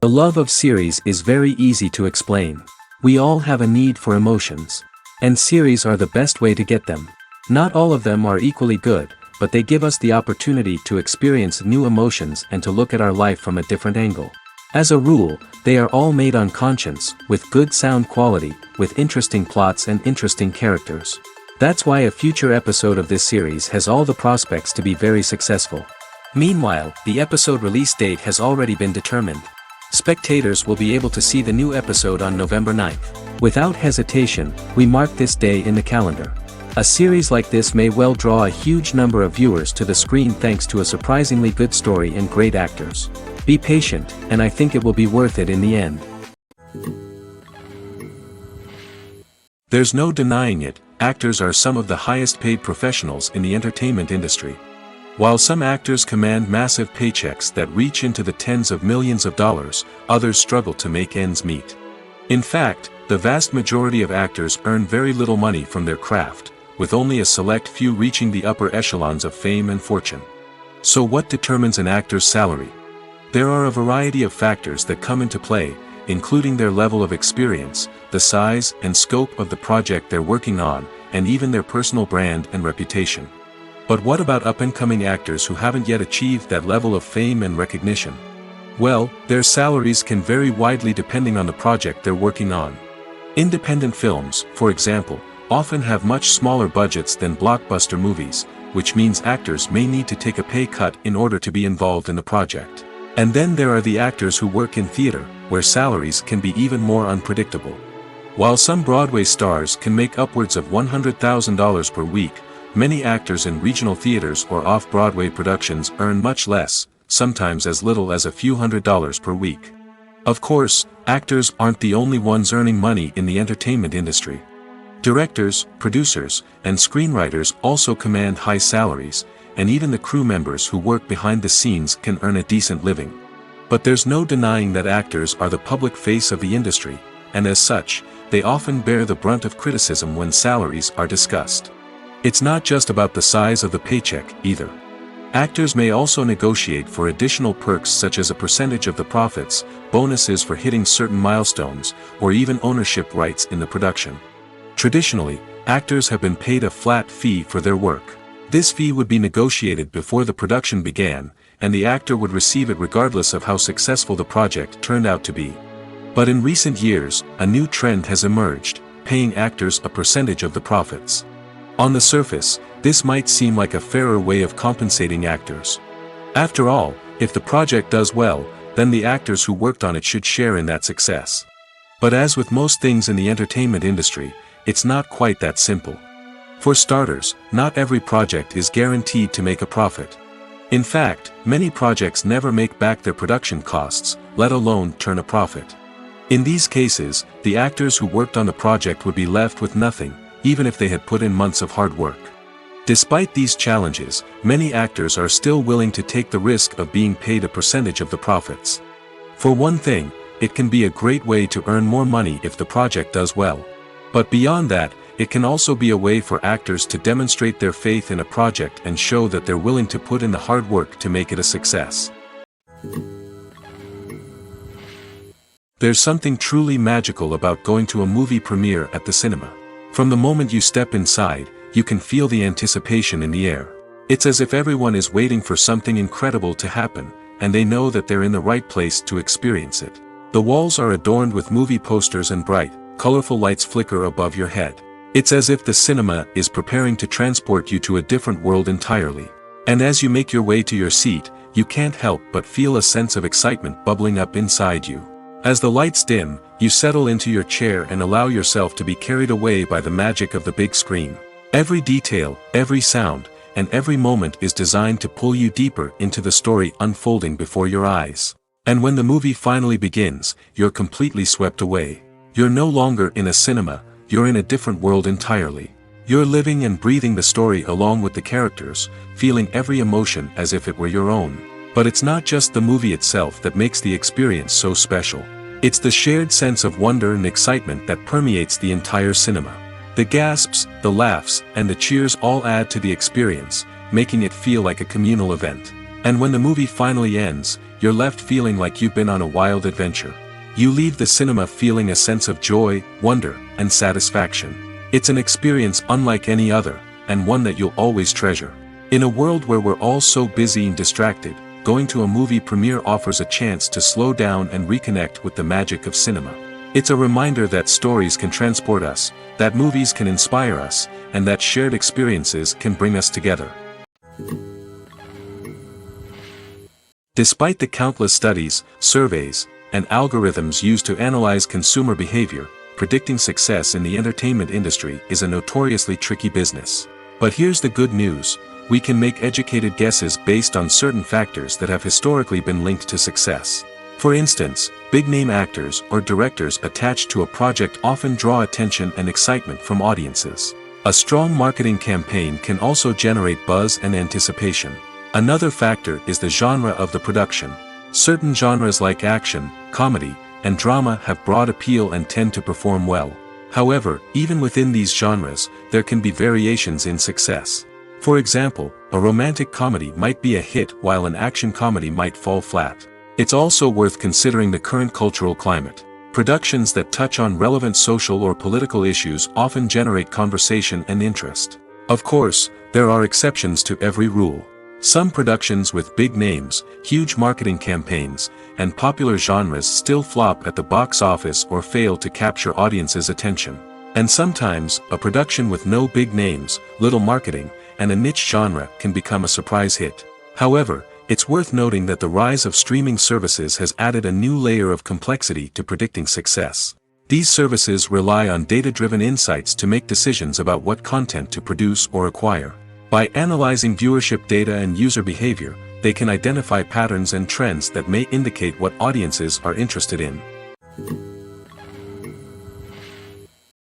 The love of series is very easy to explain. We all have a need for emotions. And series are the best way to get them. Not all of them are equally good, but they give us the opportunity to experience new emotions and to look at our life from a different angle. As a rule, they are all made on conscience, with good sound quality, with interesting plots and interesting characters. That's why a future episode of this series has all the prospects to be very successful. Meanwhile, the episode release date has already been determined. Spectators will be able to see the new episode on November 9th. Without hesitation, we mark this day in the calendar. A series like this may well draw a huge number of viewers to the screen thanks to a surprisingly good story and great actors. Be patient, and I think it will be worth it in the end. There's no denying it, actors are some of the highest paid professionals in the entertainment industry. While some actors command massive paychecks that reach into the tens of millions of dollars, others struggle to make ends meet. In fact, the vast majority of actors earn very little money from their craft, with only a select few reaching the upper echelons of fame and fortune. So what determines an actor's salary? There are a variety of factors that come into play, including their level of experience, the size and scope of the project they're working on, and even their personal brand and reputation. But what about up-and-coming actors who haven't yet achieved that level of fame and recognition? Well, their salaries can vary widely depending on the project they're working on. Independent films, for example, often have much smaller budgets than blockbuster movies, which means actors may need to take a pay cut in order to be involved in the project. And then there are the actors who work in theater, where salaries can be even more unpredictable. While some Broadway stars can make upwards of $100,000 per week, many actors in regional theaters or off-Broadway productions earn much less, sometimes as little as a few $100s per week. Of course, actors aren't the only ones earning money in the entertainment industry. Directors, producers, and screenwriters also command high salaries, and even the crew members who work behind the scenes can earn a decent living. But there's no denying that actors are the public face of the industry, and as such, they often bear the brunt of criticism when salaries are discussed. It's not just about the size of the paycheck, either. Actors may also negotiate for additional perks such as a percentage of the profits, bonuses for hitting certain milestones, or even ownership rights in the production. Traditionally, actors have been paid a flat fee for their work. This fee would be negotiated before the production began, and the actor would receive it regardless of how successful the project turned out to be. But in recent years, a new trend has emerged, paying actors a percentage of the profits. On the surface, this might seem like a fairer way of compensating actors. After all, if the project does well, then the actors who worked on it should share in that success. But as with most things in the entertainment industry, it's not quite that simple. For starters, not every project is guaranteed to make a profit. In fact, many projects never make back their production costs, let alone turn a profit. In these cases, the actors who worked on the project would be left with nothing, even if they had put in months of hard work. Despite these challenges, many actors are still willing to take the risk of being paid a percentage of the profits. For one thing, it can be a great way to earn more money if the project does well. But beyond that, it can also be a way for actors to demonstrate their faith in a project and show that they're willing to put in the hard work to make it a success. There's something truly magical about going to a movie premiere at the cinema. From the moment you step inside, you can feel the anticipation in the air. It's as if everyone is waiting for something incredible to happen, and they know that they're in the right place to experience it. The walls are adorned with movie posters and bright, colorful lights flicker above your head. It's as if the cinema is preparing to transport you to a different world entirely. And as you make your way to your seat, you can't help but feel a sense of excitement bubbling up inside you. As the lights dim, you settle into your chair and allow yourself to be carried away by the magic of the big screen. Every detail, every sound, and every moment is designed to pull you deeper into the story unfolding before your eyes. And when the movie finally begins, you're completely swept away. You're no longer in a cinema, you're in a different world entirely. You're living and breathing the story along with the characters, feeling every emotion as if it were your own. But it's not just the movie itself that makes the experience so special. It's the shared sense of wonder and excitement that permeates the entire cinema. The gasps, the laughs, and the cheers all add to the experience, making it feel like a communal event. And when the movie finally ends, you're left feeling like you've been on a wild adventure. You leave the cinema feeling a sense of joy, wonder, and satisfaction. It's an experience unlike any other, and one that you'll always treasure. In a world where we're all so busy and distracted, going to a movie premiere offers a chance to slow down and reconnect with the magic of cinema. It's a reminder that stories can transport us, that movies can inspire us, and that shared experiences can bring us together. Despite the countless studies, surveys, and algorithms used to analyze consumer behavior, predicting success in the entertainment industry is a notoriously tricky business. But here's the good news: we can make educated guesses based on certain factors that have historically been linked to success. For instance, big-name actors or directors attached to a project often draw attention and excitement from audiences. A strong marketing campaign can also generate buzz and anticipation. Another factor is the genre of the production. Certain genres like action, comedy, and drama have broad appeal and tend to perform well. However, even within these genres, there can be variations in success. For example, a romantic comedy might be a hit while an action comedy might fall flat. It's also worth considering the current cultural climate. Productions that touch on relevant social or political issues often generate conversation and interest. Of course, there are exceptions to every rule. Some productions with big names, huge marketing campaigns, and popular genres still flop at the box office or fail to capture audiences' attention. And sometimes, a production with no big names, little marketing, and a niche genre can become a surprise hit. However, it's worth noting that the rise of streaming services has added a new layer of complexity to predicting success. These services rely on data-driven insights to make decisions about what content to produce or acquire. By analyzing viewership data and user behavior, they can identify patterns and trends that may indicate what audiences are interested in.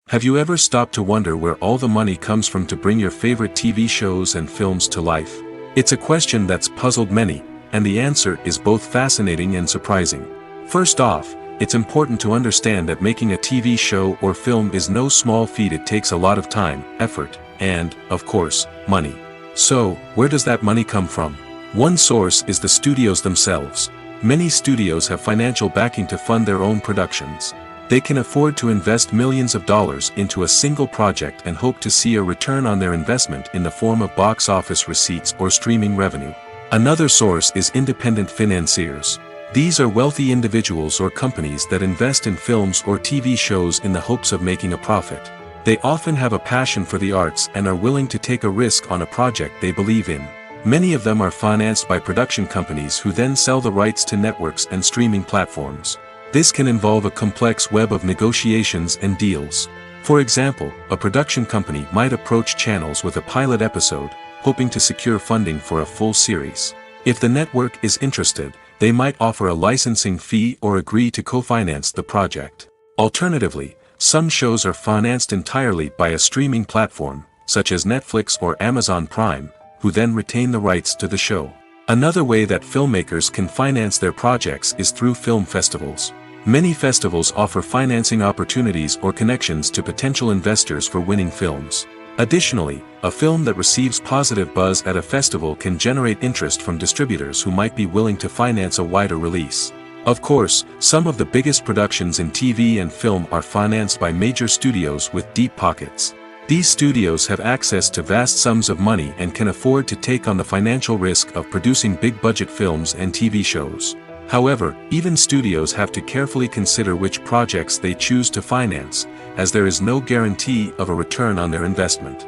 Have you ever stopped to wonder where all the money comes from to bring your favorite TV shows and films to life? It's a question that's puzzled many, and the answer is both fascinating and surprising. First off, it's important to understand that making a TV show or film is no small feat. It takes a lot of time, effort, and, of course, money. So, where does that money come from? One source is the studios themselves. Many studios have financial backing to fund their own productions. They can afford to invest millions of dollars into a single project and hope to see a return on their investment in the form of box office receipts or streaming revenue. Another source is independent financiers. These are wealthy individuals or companies that invest in films or TV shows in the hopes of making a profit. They often have a passion for the arts and are willing to take a risk on a project they believe in. Many of them are financed by production companies who then sell the rights to networks and streaming platforms. This can involve a complex web of negotiations and deals. For example, a production company might approach channels with a pilot episode, hoping to secure funding for a full series. If the network is interested, they might offer a licensing fee or agree to co-finance the project. Alternatively, some shows are financed entirely by a streaming platform, such as Netflix or Amazon Prime, who then retain the rights to the show. Another way that filmmakers can finance their projects is through film festivals. Many festivals offer financing opportunities or connections to potential investors for winning films. Additionally, a film that receives positive buzz at a festival can generate interest from distributors who might be willing to finance a wider release. Of course, some of the biggest productions in TV and film are financed by major studios with deep pockets. These studios have access to vast sums of money and can afford to take on the financial risk of producing big-budget films and TV shows. However, even studios have to carefully consider which projects they choose to finance, as there is no guarantee of a return on their investment.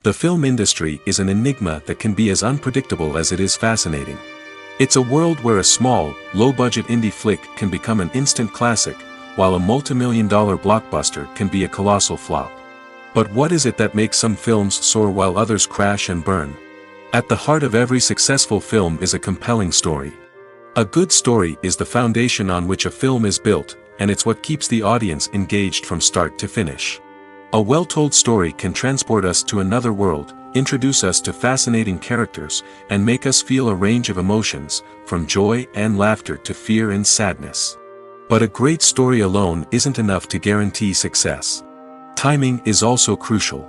The film industry is an enigma that can be as unpredictable as it is fascinating. It's a world where a small, low-budget indie flick can become an instant classic, while a multi-million-dollar blockbuster can be a colossal flop. But what is it that makes some films soar while others crash and burn? At the heart of every successful film is a compelling story. A good story is the foundation on which a film is built, and it's what keeps the audience engaged from start to finish. A well-told story can transport us to another world, introduce us to fascinating characters, and make us feel a range of emotions, from joy and laughter to fear and sadness. But a great story alone isn't enough to guarantee success. Timing is also crucial.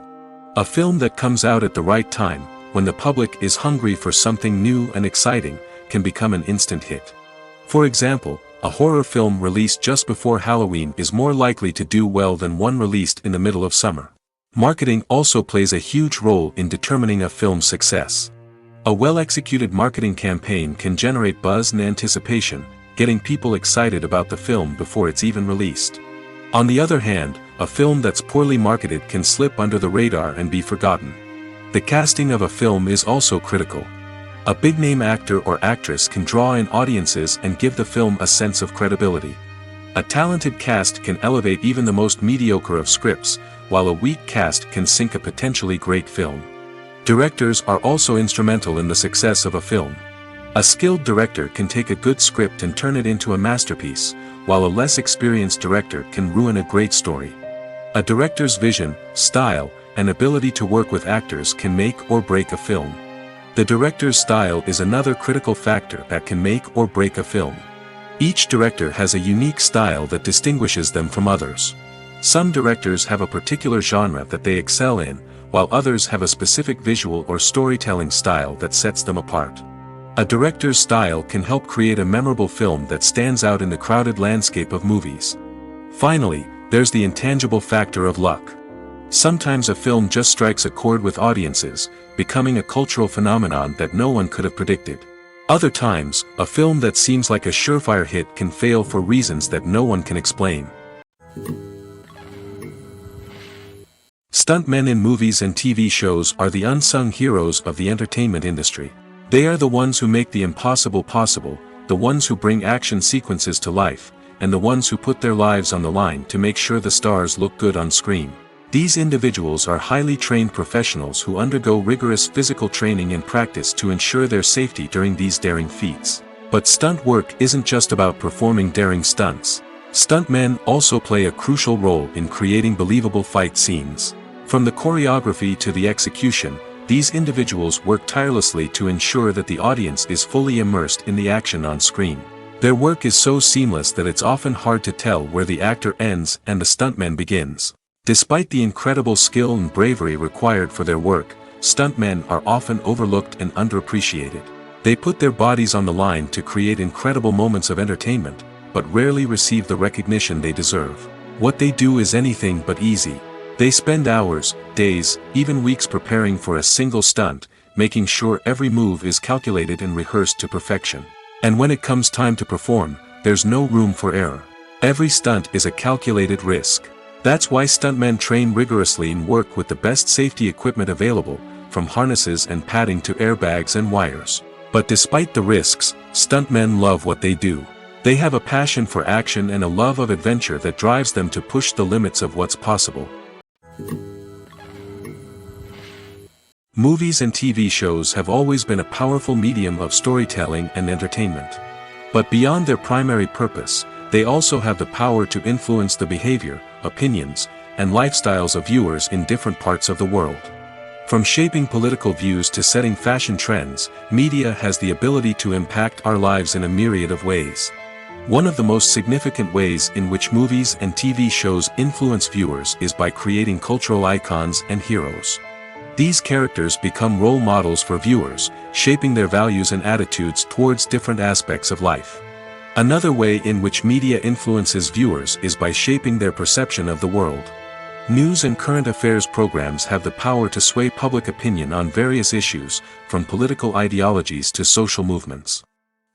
A film that comes out at the right time, when the public is hungry for something new and exciting, can become an instant hit. For example, a horror film released just before Halloween is more likely to do well than one released in the middle of summer. Marketing also plays a huge role in determining a film's success. A well-executed marketing campaign can generate buzz and anticipation, getting people excited about the film before it's even released. On the other hand, a film that's poorly marketed can slip under the radar and be forgotten. The casting of a film is also critical. A big-name actor or actress can draw in audiences and give the film a sense of credibility. A talented cast can elevate even the most mediocre of scripts, while a weak cast can sink a potentially great film. Directors are also instrumental in the success of a film. A skilled director can take a good script and turn it into a masterpiece, while a less experienced director can ruin a great story. A director's vision, style, and ability to work with actors can make or break a film. The director's style is another critical factor that can make or break a film. Each director has a unique style that distinguishes them from others. Some directors have a particular genre that they excel in, while others have a specific visual or storytelling style that sets them apart. A director's style can help create a memorable film that stands out in the crowded landscape of movies. Finally, there's the intangible factor of luck. Sometimes a film just strikes a chord with audiences, becoming a cultural phenomenon that no one could have predicted. Other times, a film that seems like a surefire hit can fail for reasons that no one can explain. Stuntmen in movies and TV shows are the unsung heroes of the entertainment industry. They are the ones who make the impossible possible, the ones who bring action sequences to life, and the ones who put their lives on the line to make sure the stars look good on screen. These individuals are highly trained professionals who undergo rigorous physical training and practice to ensure their safety during these daring feats. But stunt work isn't just about performing daring stunts. Stuntmen also play a crucial role in creating believable fight scenes. From the choreography to the execution, these individuals work tirelessly to ensure that the audience is fully immersed in the action on screen. Their work is so seamless that it's often hard to tell where the actor ends and the stuntman begins. Despite the incredible skill and bravery required for their work, stuntmen are often overlooked and underappreciated. They put their bodies on the line to create incredible moments of entertainment, but rarely receive the recognition they deserve. What they do is anything but easy. They spend hours, days, even weeks preparing for a single stunt, making sure every move is calculated and rehearsed to perfection. And when it comes time to perform, there's no room for error. Every stunt is a calculated risk. That's why stuntmen train rigorously and work with the best safety equipment available, from harnesses and padding to airbags and wires. But despite the risks, stuntmen love what they do. They have a passion for action and a love of adventure that drives them to push the limits of what's possible. Movies and TV shows have always been a powerful medium of storytelling and entertainment. But beyond their primary purpose, they also have the power to influence the behavior, opinions, and lifestyles of viewers in different parts of the world. From shaping political views to setting fashion trends, media has the ability to impact our lives in a myriad of ways. One of the most significant ways in which movies and TV shows influence viewers is by creating cultural icons and heroes. These characters become role models for viewers, shaping their values and attitudes towards different aspects of life. Another way in which media influences viewers is by shaping their perception of the world. News and current affairs programs have the power to sway public opinion on various issues, from political ideologies to social movements.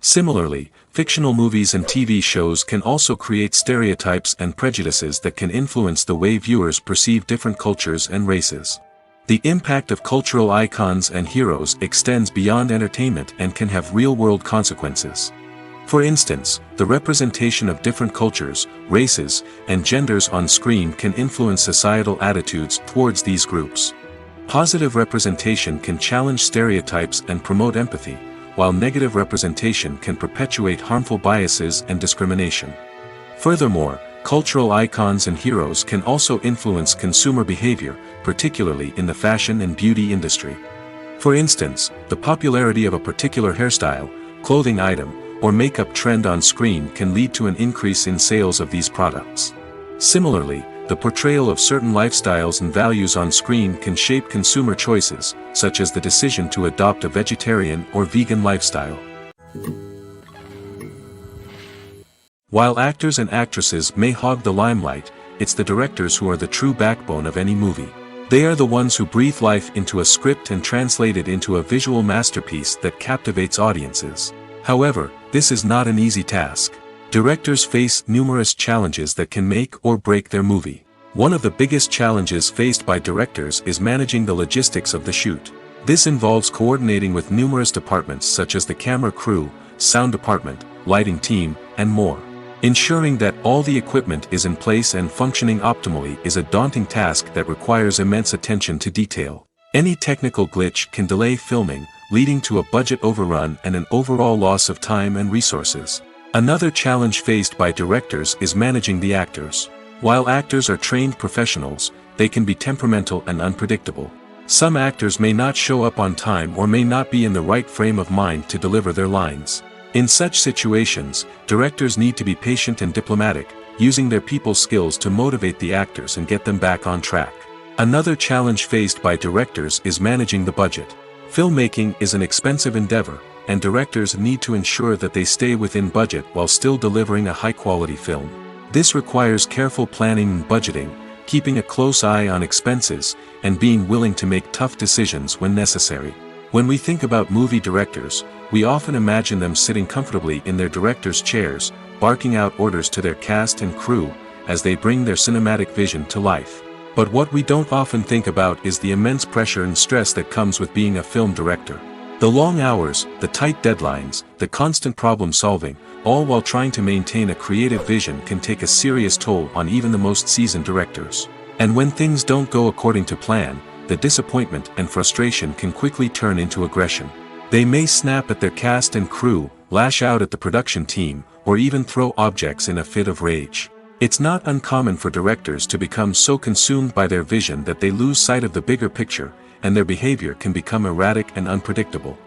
Similarly, fictional movies and TV shows can also create stereotypes and prejudices that can influence the way viewers perceive different cultures and races. The impact of cultural icons and heroes extends beyond entertainment and can have real-world consequences. For instance, the representation of different cultures, races, and genders on screen can influence societal attitudes towards these groups. Positive representation can challenge stereotypes and promote empathy, while negative representation can perpetuate harmful biases and discrimination. Furthermore, cultural icons and heroes can also influence consumer behavior, particularly in the fashion and beauty industry. For instance, the popularity of a particular hairstyle, clothing item, or makeup trend on screen can lead to an increase in sales of these products. Similarly, the portrayal of certain lifestyles and values on screen can shape consumer choices, such as the decision to adopt a vegetarian or vegan lifestyle. While actors and actresses may hog the limelight, it's the directors who are the true backbone of any movie. They are the ones who breathe life into a script and translate it into a visual masterpiece that captivates audiences. However, this is not an easy task. Directors face numerous challenges that can make or break their movie. One of the biggest challenges faced by directors is managing the logistics of the shoot. This involves coordinating with numerous departments such as the camera crew, sound department, lighting team, and more. Ensuring that all the equipment is in place and functioning optimally is a daunting task that requires immense attention to detail. Any technical glitch can delay filming, leading to a budget overrun and an overall loss of time and resources. Another challenge faced by directors is managing the actors. While actors are trained professionals, they can be temperamental and unpredictable. Some actors may not show up on time or may not be in the right frame of mind to deliver their lines. In such situations, directors need to be patient and diplomatic, using their people skills to motivate the actors and get them back on track. Another challenge faced by directors is managing the budget. Filmmaking is an expensive endeavor, and directors need to ensure that they stay within budget while still delivering a high-quality film. This requires careful planning and budgeting, keeping a close eye on expenses, and being willing to make tough decisions when necessary. When we think about movie directors, we often imagine them sitting comfortably in their director's chairs, barking out orders to their cast and crew, as they bring their cinematic vision to life. But what we don't often think about is the immense pressure and stress that comes with being a film director. The long hours, the tight deadlines, the constant problem solving, all while trying to maintain a creative vision can take a serious toll on even the most seasoned directors. And when things don't go according to plan, the disappointment and frustration can quickly turn into aggression. They may snap at their cast and crew, lash out at the production team, or even throw objects in a fit of rage. It's not uncommon for directors to become so consumed by their vision that they lose sight of the bigger picture, and their behavior can become erratic and unpredictable.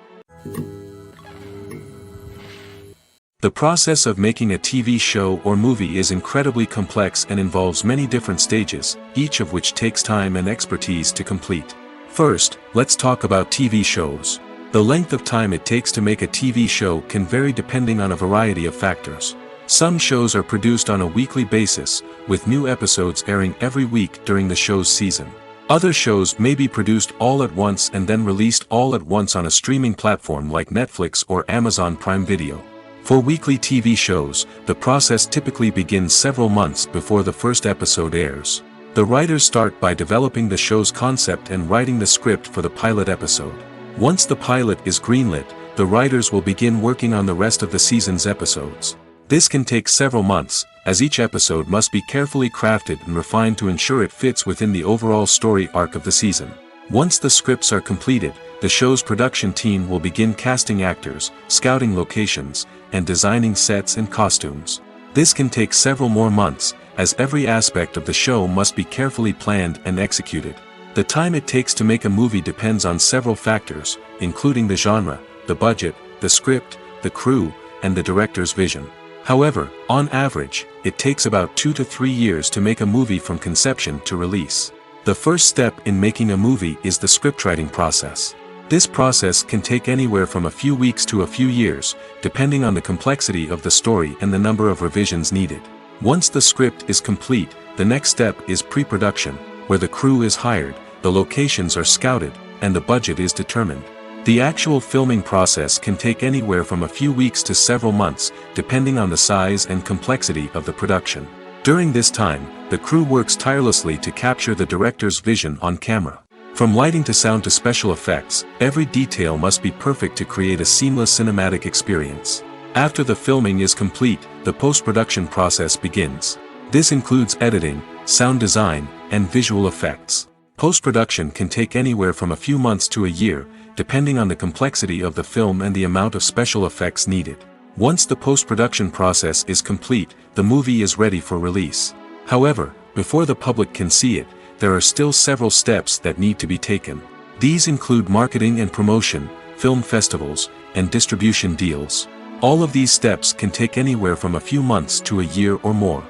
The process of making a TV show or movie is incredibly complex and involves many different stages, each of which takes time and expertise to complete. First, let's talk about TV shows. The length of time it takes to make a TV show can vary depending on a variety of factors. Some shows are produced on a weekly basis, with new episodes airing every week during the show's season. Other shows may be produced all at once and then released all at once on a streaming platform like Netflix or Amazon Prime Video. For weekly TV shows, the process typically begins several months before the first episode airs. The writers start by developing the show's concept and writing the script for the pilot episode. Once the pilot is greenlit, the writers will begin working on the rest of the season's episodes. This can take several months, as each episode must be carefully crafted and refined to ensure it fits within the overall story arc of the season. Once the scripts are completed, the show's production team will begin casting actors, scouting locations, and designing sets and costumes. This can take several more months, as every aspect of the show must be carefully planned and executed. The time it takes to make a movie depends on several factors, including the genre, the budget, the script, the crew, and the director's vision. However, on average, it takes about 2 to 3 years to make a movie from conception to release. The first step in making a movie is the scriptwriting process. This process can take anywhere from a few weeks to a few years, depending on the complexity of the story and the number of revisions needed. Once the script is complete, the next step is pre-production, where the crew is hired, the locations are scouted, and the budget is determined. The actual filming process can take anywhere from a few weeks to several months, depending on the size and complexity of the production. During this time, the crew works tirelessly to capture the director's vision on camera. From lighting to sound to special effects, every detail must be perfect to create a seamless cinematic experience. After the filming is complete, the post-production process begins. This includes editing, sound design, and visual effects. Post-production can take anywhere from a few months to a year, depending on the complexity of the film and the amount of special effects needed. Once the post-production process is complete, the movie is ready for release. However, before the public can see it, there are still several steps that need to be taken. These include marketing and promotion, film festivals, and distribution deals. All of these steps can take anywhere from a few months to a year or more.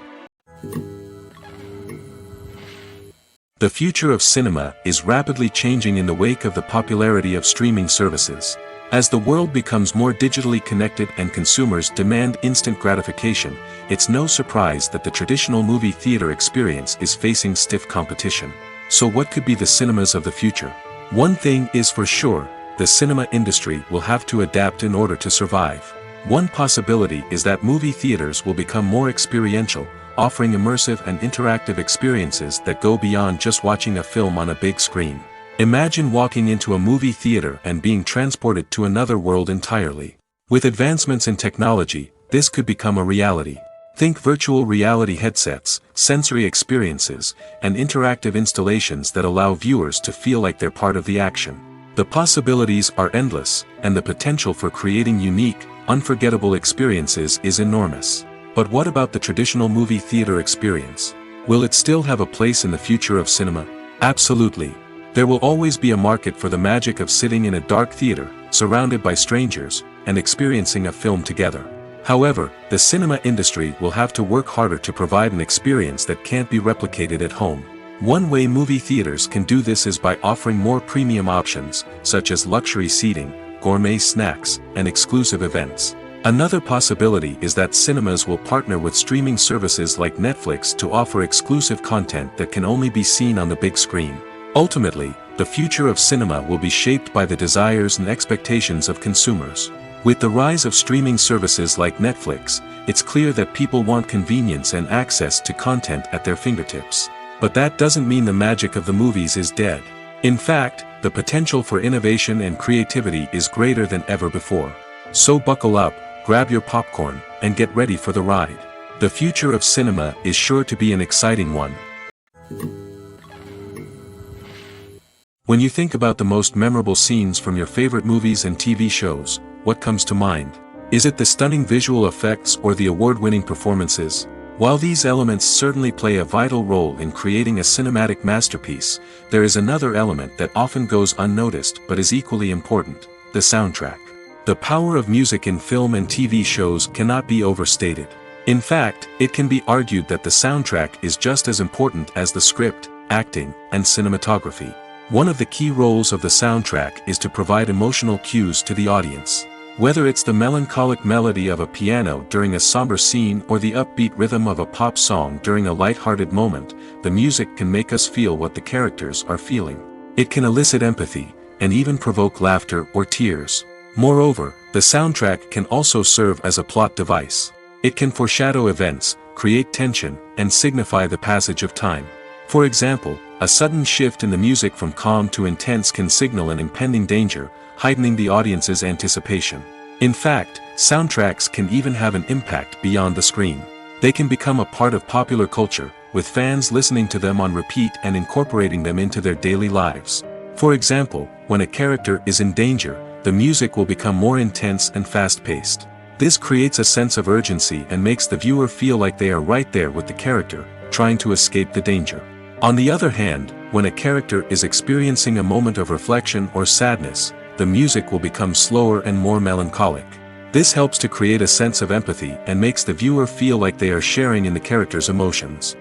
The future of cinema is rapidly changing in the wake of the popularity of streaming services. As the world becomes more digitally connected and consumers demand instant gratification, it's no surprise that the traditional movie theater experience is facing stiff competition. So what could be the cinemas of the future? One thing is for sure, the cinema industry will have to adapt in order to survive. One possibility is that movie theaters will become more experiential, offering immersive and interactive experiences that go beyond just watching a film on a big screen. Imagine walking into a movie theater and being transported to another world entirely. With advancements in technology, this could become a reality. Think virtual reality headsets, sensory experiences, and interactive installations that allow viewers to feel like they're part of the action. The possibilities are endless, and the potential for creating unique, unforgettable experiences is enormous. But what about the traditional movie theater experience? Will it still have a place in the future of cinema? Absolutely. There will always be a market for the magic of sitting in a dark theater, surrounded by strangers, and experiencing a film together. However, the cinema industry will have to work harder to provide an experience that can't be replicated at home. One way movie theaters can do this is by offering more premium options, such as luxury seating, gourmet snacks, and exclusive events. Another possibility is that cinemas will partner with streaming services like Netflix to offer exclusive content that can only be seen on the big screen. Ultimately, the future of cinema will be shaped by the desires and expectations of consumers. With the rise of streaming services like Netflix, it's clear that people want convenience and access to content at their fingertips. But that doesn't mean the magic of the movies is dead. In fact, the potential for innovation and creativity is greater than ever before. So buckle up, grab your popcorn, and get ready for the ride. The future of cinema is sure to be an exciting one. When you think about the most memorable scenes from your favorite movies and TV shows, what comes to mind? Is it the stunning visual effects or the award-winning performances? While these elements certainly play a vital role in creating a cinematic masterpiece, there is another element that often goes unnoticed but is equally important: the soundtrack. The power of music in film and TV shows cannot be overstated. In fact, it can be argued that the soundtrack is just as important as the script, acting, and cinematography. One of the key roles of the soundtrack is to provide emotional cues to the audience. Whether it's the melancholic melody of a piano during a somber scene or the upbeat rhythm of a pop song during a light-hearted moment, the music can make us feel what the characters are feeling. It can elicit empathy, and even provoke laughter or tears. Moreover, the soundtrack can also serve as a plot device. It can foreshadow events, create tension, and signify the passage of time. For example, a sudden shift in the music from calm to intense can signal an impending danger, heightening the audience's anticipation. In fact, soundtracks can even have an impact beyond the screen. They can become a part of popular culture, with fans listening to them on repeat and incorporating them into their daily lives. For example, when a character is in danger, the music will become more intense and fast-paced. This creates a sense of urgency and makes the viewer feel like they are right there with the character, trying to escape the danger. On the other hand, when a character is experiencing a moment of reflection or sadness, the music will become slower and more melancholic. This helps to create a sense of empathy and makes the viewer feel like they are sharing in the character's emotions.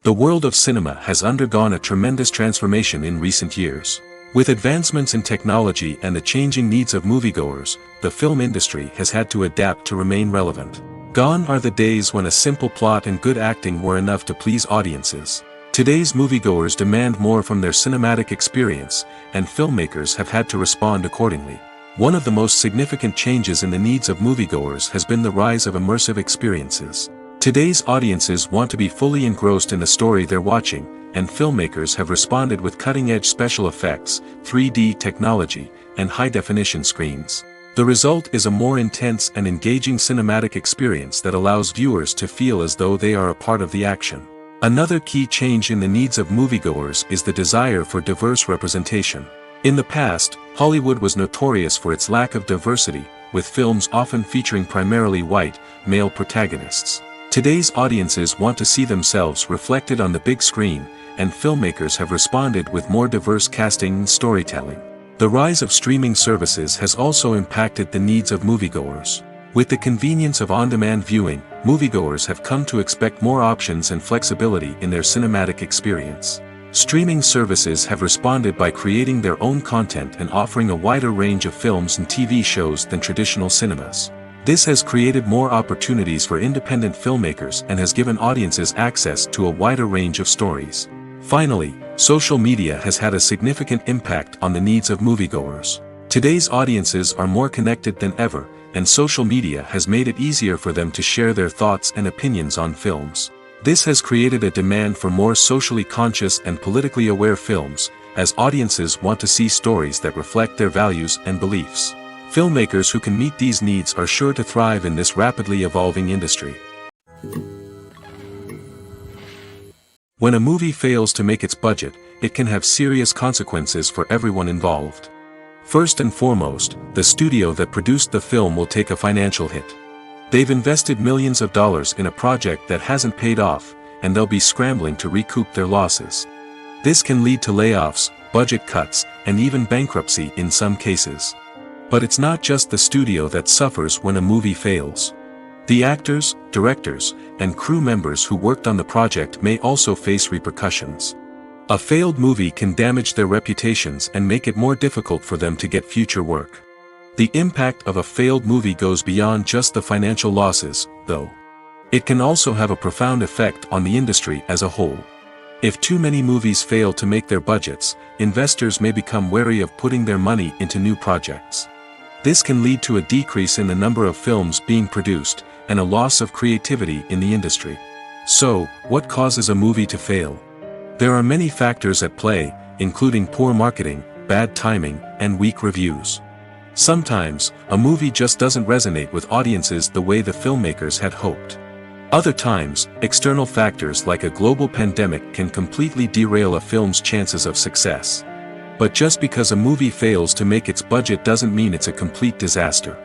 The world of cinema has undergone a tremendous transformation in recent years. With advancements in technology and the changing needs of moviegoers, the film industry has had to adapt to remain relevant. Gone are the days when a simple plot and good acting were enough to please audiences. Today's moviegoers demand more from their cinematic experience, and filmmakers have had to respond accordingly. One of the most significant changes in the needs of moviegoers has been the rise of immersive experiences. Today's audiences want to be fully engrossed in the story they're watching, and filmmakers have responded with cutting-edge special effects, 3D technology, and high-definition screens. The result is a more intense and engaging cinematic experience that allows viewers to feel as though they are a part of the action. Another key change in the needs of moviegoers is the desire for diverse representation. In the past, Hollywood was notorious for its lack of diversity, with films often featuring primarily white, male protagonists. Today's audiences want to see themselves reflected on the big screen, and filmmakers have responded with more diverse casting and storytelling. The rise of streaming services has also impacted the needs of moviegoers. With the convenience of on-demand viewing, moviegoers have come to expect more options and flexibility in their cinematic experience. Streaming services have responded by creating their own content and offering a wider range of films and TV shows than traditional cinemas. This has created more opportunities for independent filmmakers and has given audiences access to a wider range of stories. Finally, social media has had a significant impact on the needs of moviegoers. Today's audiences are more connected than ever, and social media has made it easier for them to share their thoughts and opinions on films. This has created a demand for more socially conscious and politically aware films, as audiences want to see stories that reflect their values and beliefs. Filmmakers who can meet these needs are sure to thrive in this rapidly evolving industry. When a movie fails to make its budget, it can have serious consequences for everyone involved. First and foremost, the studio that produced the film will take a financial hit. They've invested millions of dollars in a project that hasn't paid off, and they'll be scrambling to recoup their losses. This can lead to layoffs, budget cuts, and even bankruptcy in some cases. But it's not just the studio that suffers when a movie fails. The actors, directors, and crew members who worked on the project may also face repercussions. A failed movie can damage their reputations and make it more difficult for them to get future work. The impact of a failed movie goes beyond just the financial losses, though. It can also have a profound effect on the industry as a whole. If too many movies fail to make their budgets, investors may become wary of putting their money into new projects. This can lead to a decrease in the number of films being produced, and a loss of creativity in the industry. So, what causes a movie to fail? There are many factors at play, including poor marketing, bad timing, and weak reviews. Sometimes, a movie just doesn't resonate with audiences the way the filmmakers had hoped. Other times, external factors like a global pandemic can completely derail a film's chances of success. But just because a movie fails to make its budget doesn't mean it's a complete disaster.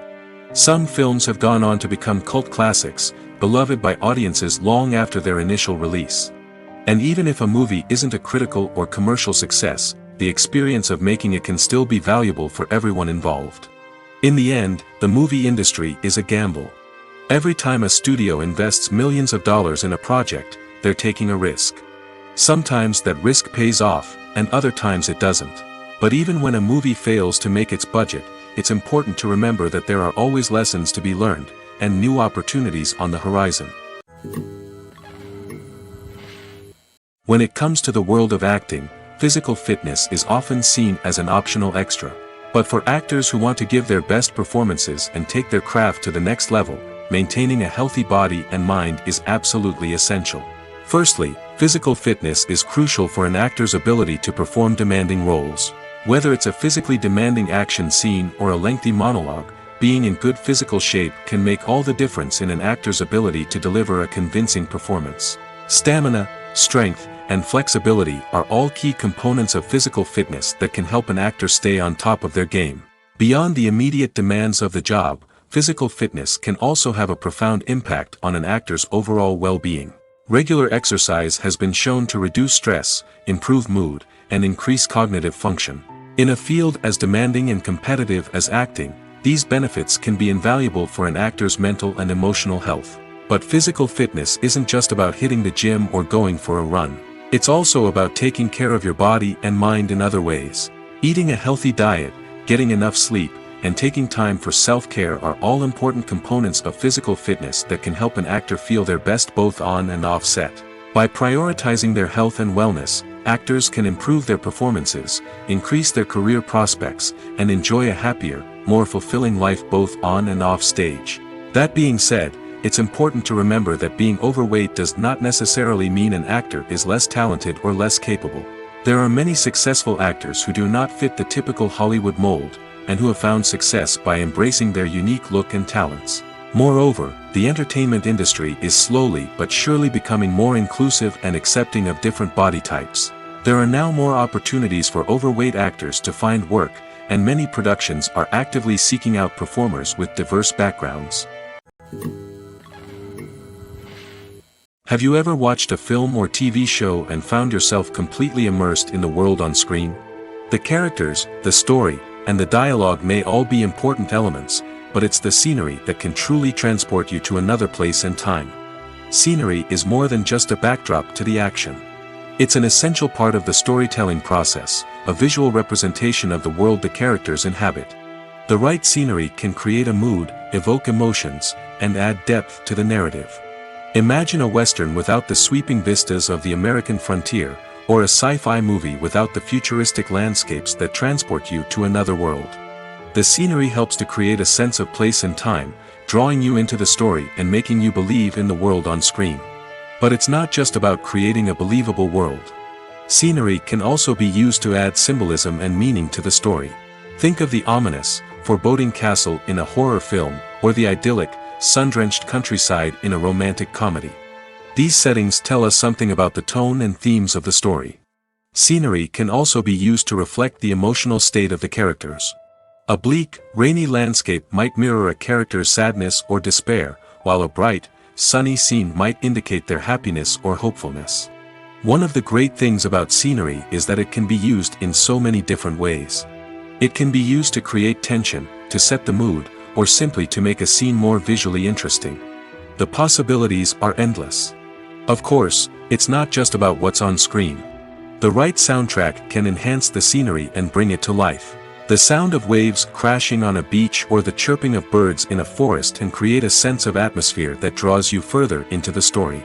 Some films have gone on to become cult classics, beloved by audiences long after their initial release. And even if a movie isn't a critical or commercial success, the experience of making it can still be valuable for everyone involved. In the end, the movie industry is a gamble. Every time a studio invests millions of dollars in a project, they're taking a risk. Sometimes that risk pays off, and other times it doesn't. But even when a movie fails to make its budget, it's important to remember that there are always lessons to be learned, and new opportunities on the horizon. When it comes to the world of acting, physical fitness is often seen as an optional extra. But for actors who want to give their best performances and take their craft to the next level, maintaining a healthy body and mind is absolutely essential. Firstly, physical fitness is crucial for an actor's ability to perform demanding roles. Whether it's a physically demanding action scene or a lengthy monologue, being in good physical shape can make all the difference in an actor's ability to deliver a convincing performance. Stamina, strength, and flexibility are all key components of physical fitness that can help an actor stay on top of their game. Beyond the immediate demands of the job, physical fitness can also have a profound impact on an actor's overall well-being. Regular exercise has been shown to reduce stress, improve mood, and increase cognitive function. In a field as demanding and competitive as acting, these benefits can be invaluable for an actor's mental and emotional health. But physical fitness isn't just about hitting the gym or going for a run. It's also about taking care of your body and mind in other ways. Eating a healthy diet, getting enough sleep, and taking time for self-care are all important components of physical fitness that can help an actor feel their best both on and off set. By prioritizing their health and wellness, actors can improve their performances, increase their career prospects, and enjoy a happier, more fulfilling life both on and off stage. That being said, it's important to remember that being overweight does not necessarily mean an actor is less talented or less capable. There are many successful actors who do not fit the typical Hollywood mold, and who have found success by embracing their unique look and talents. Moreover, the entertainment industry is slowly but surely becoming more inclusive and accepting of different body types. There are now more opportunities for overweight actors to find work, and many productions are actively seeking out performers with diverse backgrounds. Have you ever watched a film or TV show and found yourself completely immersed in the world on screen? The characters, the story, and the dialogue may all be important elements, but it's the scenery that can truly transport you to another place and time. Scenery is more than just a backdrop to the action. It's an essential part of the storytelling process, a visual representation of the world the characters inhabit. The right scenery can create a mood, evoke emotions, and add depth to the narrative. Imagine a Western without the sweeping vistas of the American frontier, or a sci-fi movie without the futuristic landscapes that transport you to another world. The scenery helps to create a sense of place and time, drawing you into the story and making you believe in the world on screen. But it's not just about creating a believable world. Scenery can also be used to add symbolism and meaning to the story. Think of the ominous, foreboding castle in a horror film, or the idyllic, sun-drenched countryside in a romantic comedy. These settings tell us something about the tone and themes of the story. Scenery can also be used to reflect the emotional state of the characters. A bleak, rainy landscape might mirror a character's sadness or despair, while a bright, sunny scene might indicate their happiness or hopefulness. One of the great things about scenery is that it can be used in so many different ways. It can be used to create tension, to set the mood, or simply to make a scene more visually interesting. The possibilities are endless. Of course, it's not just about what's on screen. The right soundtrack can enhance the scenery and bring it to life. The sound of waves crashing on a beach or the chirping of birds in a forest can create a sense of atmosphere that draws you further into the story.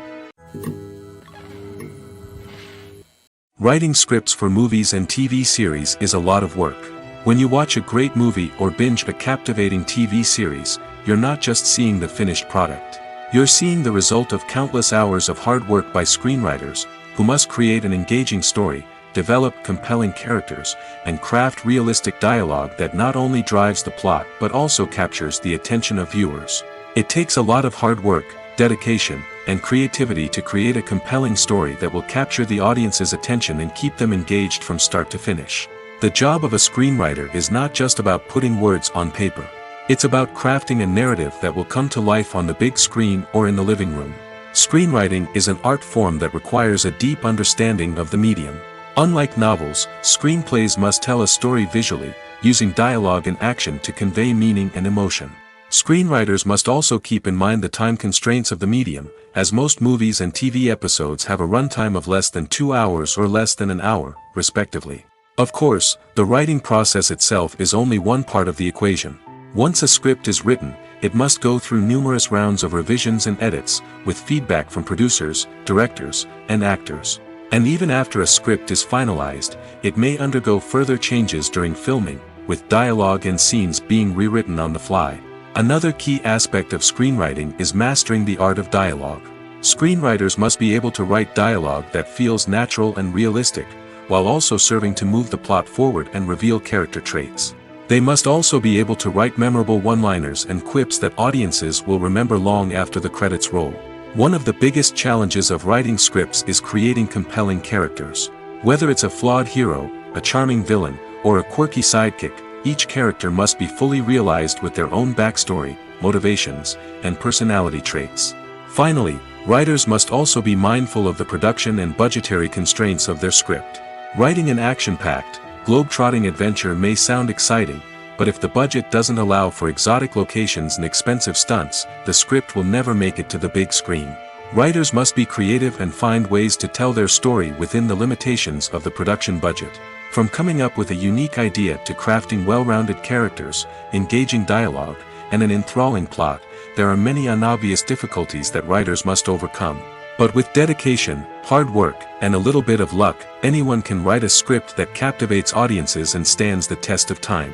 Writing scripts for movies and TV series is a lot of work. When you watch a great movie or binge a captivating TV series, you're not just seeing the finished product. You're seeing the result of countless hours of hard work by screenwriters, who must create an engaging story, develop compelling characters, and craft realistic dialogue that not only drives the plot but also captures the attention of viewers. It takes a lot of hard work, dedication, and creativity to create a compelling story that will capture the audience's attention and keep them engaged from start to finish. The job of a screenwriter is not just about putting words on paper. It's about crafting a narrative that will come to life on the big screen or in the living room. Screenwriting is an art form that requires a deep understanding of the medium. Unlike novels, screenplays must tell a story visually, using dialogue and action to convey meaning and emotion. Screenwriters must also keep in mind the time constraints of the medium, as most movies and TV episodes have a runtime of less than 2 hours or less than an hour, respectively. Of course, the writing process itself is only one part of the equation. Once a script is written, it must go through numerous rounds of revisions and edits, with feedback from producers, directors, and actors. And even after a script is finalized, it may undergo further changes during filming, with dialogue and scenes being rewritten on the fly. Another key aspect of screenwriting is mastering the art of dialogue. Screenwriters must be able to write dialogue that feels natural and realistic, while also serving to move the plot forward and reveal character traits. They must also be able to write memorable one-liners and quips that audiences will remember long after the credits roll. One of the biggest challenges of writing scripts is creating compelling characters. Whether it's a flawed hero, a charming villain, or a quirky sidekick, each character must be fully realized with their own backstory, motivations, and personality traits. Finally, writers must also be mindful of the production and budgetary constraints of their script. Writing an action-packed, globe-trotting adventure may sound exciting, but if the budget doesn't allow for exotic locations and expensive stunts, the script will never make it to the big screen. Writers must be creative and find ways to tell their story within the limitations of the production budget. From coming up with a unique idea to crafting well-rounded characters, engaging dialogue, and an enthralling plot, there are many unobvious difficulties that writers must overcome. But with dedication, hard work, and a little bit of luck, anyone can write a script that captivates audiences and stands the test of time.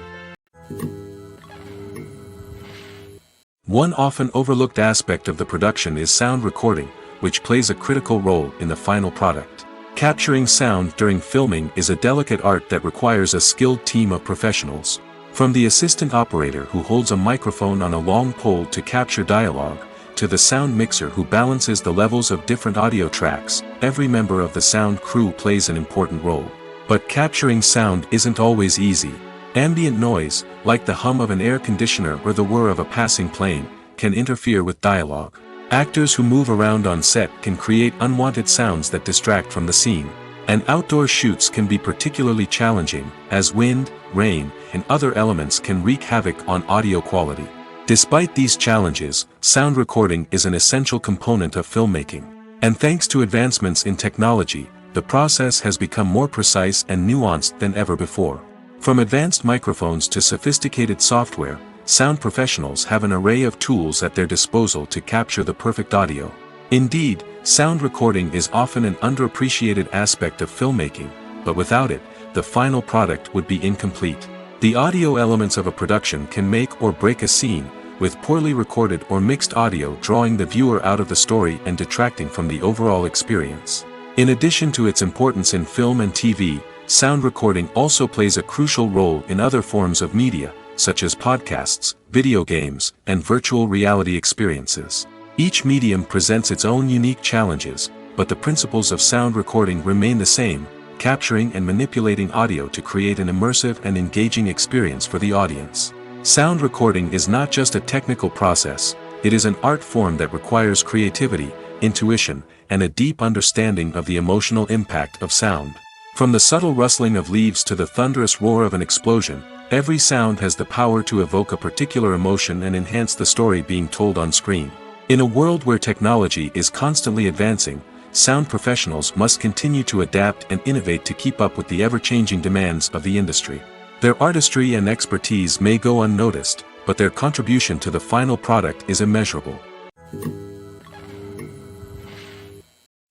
One often overlooked aspect of the production is sound recording, which plays a critical role in the final product. Capturing sound during filming is a delicate art that requires a skilled team of professionals. From the assistant operator who holds a microphone on a long pole to capture dialogue, to the sound mixer who balances the levels of different audio tracks, every member of the sound crew plays an important role. But capturing sound isn't always easy. Ambient noise, like the hum of an air conditioner or the whir of a passing plane, can interfere with dialogue. Actors who move around on set can create unwanted sounds that distract from the scene. And outdoor shoots can be particularly challenging, as wind, rain, and other elements can wreak havoc on audio quality. Despite these challenges, sound recording is an essential component of filmmaking. And thanks to advancements in technology, the process has become more precise and nuanced than ever before. From advanced microphones to sophisticated software, sound professionals have an array of tools at their disposal to capture the perfect audio. Indeed, sound recording is often an underappreciated aspect of filmmaking, but without it, the final product would be incomplete. The audio elements of a production can make or break a scene, with poorly recorded or mixed audio drawing the viewer out of the story and detracting from the overall experience. In addition to its importance in film and TV, sound recording also plays a crucial role in other forms of media, such as podcasts, video games, and virtual reality experiences. Each medium presents its own unique challenges, but the principles of sound recording remain the same: capturing and manipulating audio to create an immersive and engaging experience for the audience. Sound recording is not just a technical process, it is an art form that requires creativity, intuition, and a deep understanding of the emotional impact of sound. From the subtle rustling of leaves to the thunderous roar of an explosion, every sound has the power to evoke a particular emotion and enhance the story being told on screen. In a world where technology is constantly advancing, sound professionals must continue to adapt and innovate to keep up with the ever-changing demands of the industry. Their artistry and expertise may go unnoticed, but their contribution to the final product is immeasurable.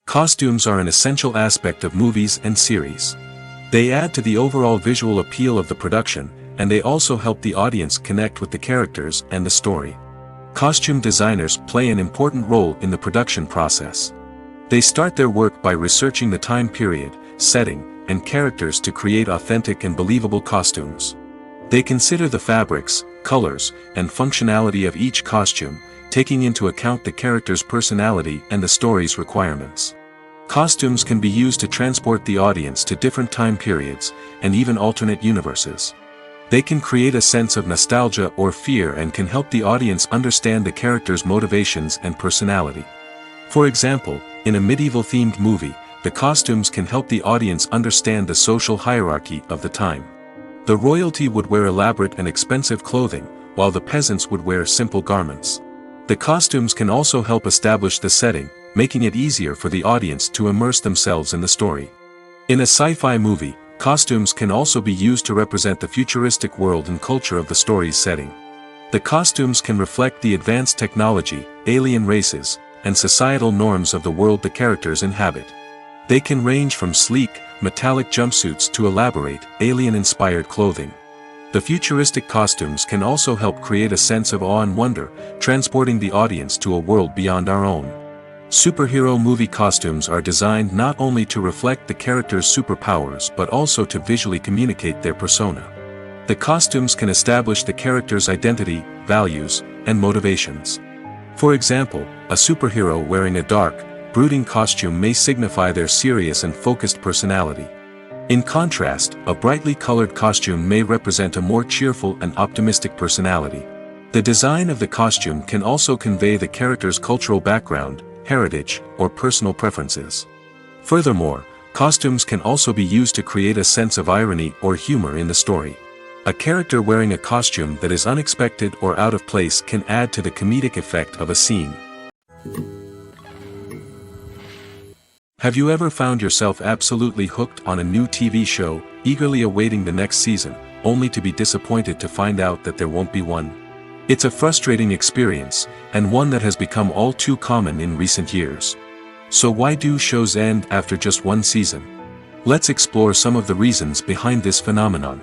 Costumes are an essential aspect of movies and series. They add to the overall visual appeal of the production, and they also help the audience connect with the characters and the story. Costume designers play an important role in the production process. They start their work by researching the time period, setting, and characters to create authentic and believable costumes. They consider the fabrics, colors, and functionality of each costume, taking into account the character's personality and the story's requirements. Costumes can be used to transport the audience to different time periods, and even alternate universes. They can create a sense of nostalgia or fear and can help the audience understand the character's motivations and personality. For example, in a medieval-themed movie, the costumes can help the audience understand the social hierarchy of the time. The royalty would wear elaborate and expensive clothing, while the peasants would wear simple garments. The costumes can also help establish the setting, making it easier for the audience to immerse themselves in the story. In a sci-fi movie, costumes can also be used to represent the futuristic world and culture of the story's setting. The costumes can reflect the advanced technology, alien races, and societal norms of the world the characters inhabit. They can range from sleek, metallic jumpsuits to elaborate, alien-inspired clothing. The futuristic costumes can also help create a sense of awe and wonder, transporting the audience to a world beyond our own. Superhero movie costumes are designed not only to reflect the character's superpowers but also to visually communicate their persona. The costumes can establish the character's identity, values, and motivations. For example, a superhero wearing a dark, brooding costume may signify their serious and focused personality. In contrast, a brightly colored costume may represent a more cheerful and optimistic personality. The design of the costume can also convey the character's cultural background, heritage, or personal preferences. Furthermore, costumes can also be used to create a sense of irony or humor in the story. A character wearing a costume that is unexpected or out of place can add to the comedic effect of a scene. Have you ever found yourself absolutely hooked on a new TV show, eagerly awaiting the next season, only to be disappointed to find out that there won't be one? It's a frustrating experience, and one that has become all too common in recent years. So why do shows end after just one season? Let's explore some of the reasons behind this phenomenon.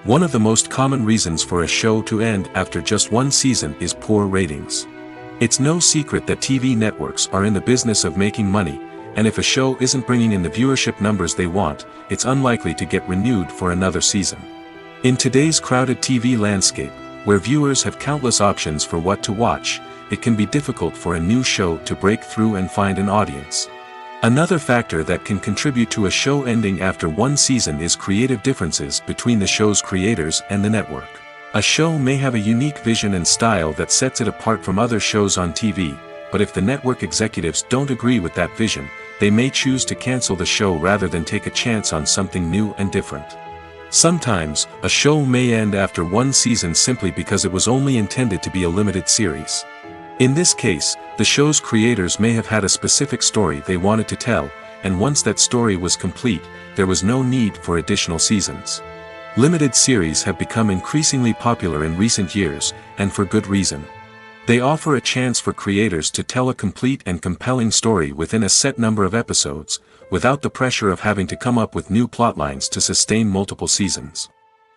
One of the most common reasons for a show to end after just one season is poor ratings. It's no secret that TV networks are in the business of making money, and if a show isn't bringing in the viewership numbers they want, it's unlikely to get renewed for another season. In today's crowded TV landscape, where viewers have countless options for what to watch, it can be difficult for a new show to break through and find an audience. Another factor that can contribute to a show ending after one season is creative differences between the show's creators and the network. A show may have a unique vision and style that sets it apart from other shows on TV, but if the network executives don't agree with that vision, they may choose to cancel the show rather than take a chance on something new and different. Sometimes, a show may end after one season simply because it was only intended to be a limited series. In this case, the show's creators may have had a specific story they wanted to tell, and once that story was complete, there was no need for additional seasons. Limited series have become increasingly popular in recent years, and for good reason. They offer a chance for creators to tell a complete and compelling story within a set number of episodes, without the pressure of having to come up with new plotlines to sustain multiple seasons.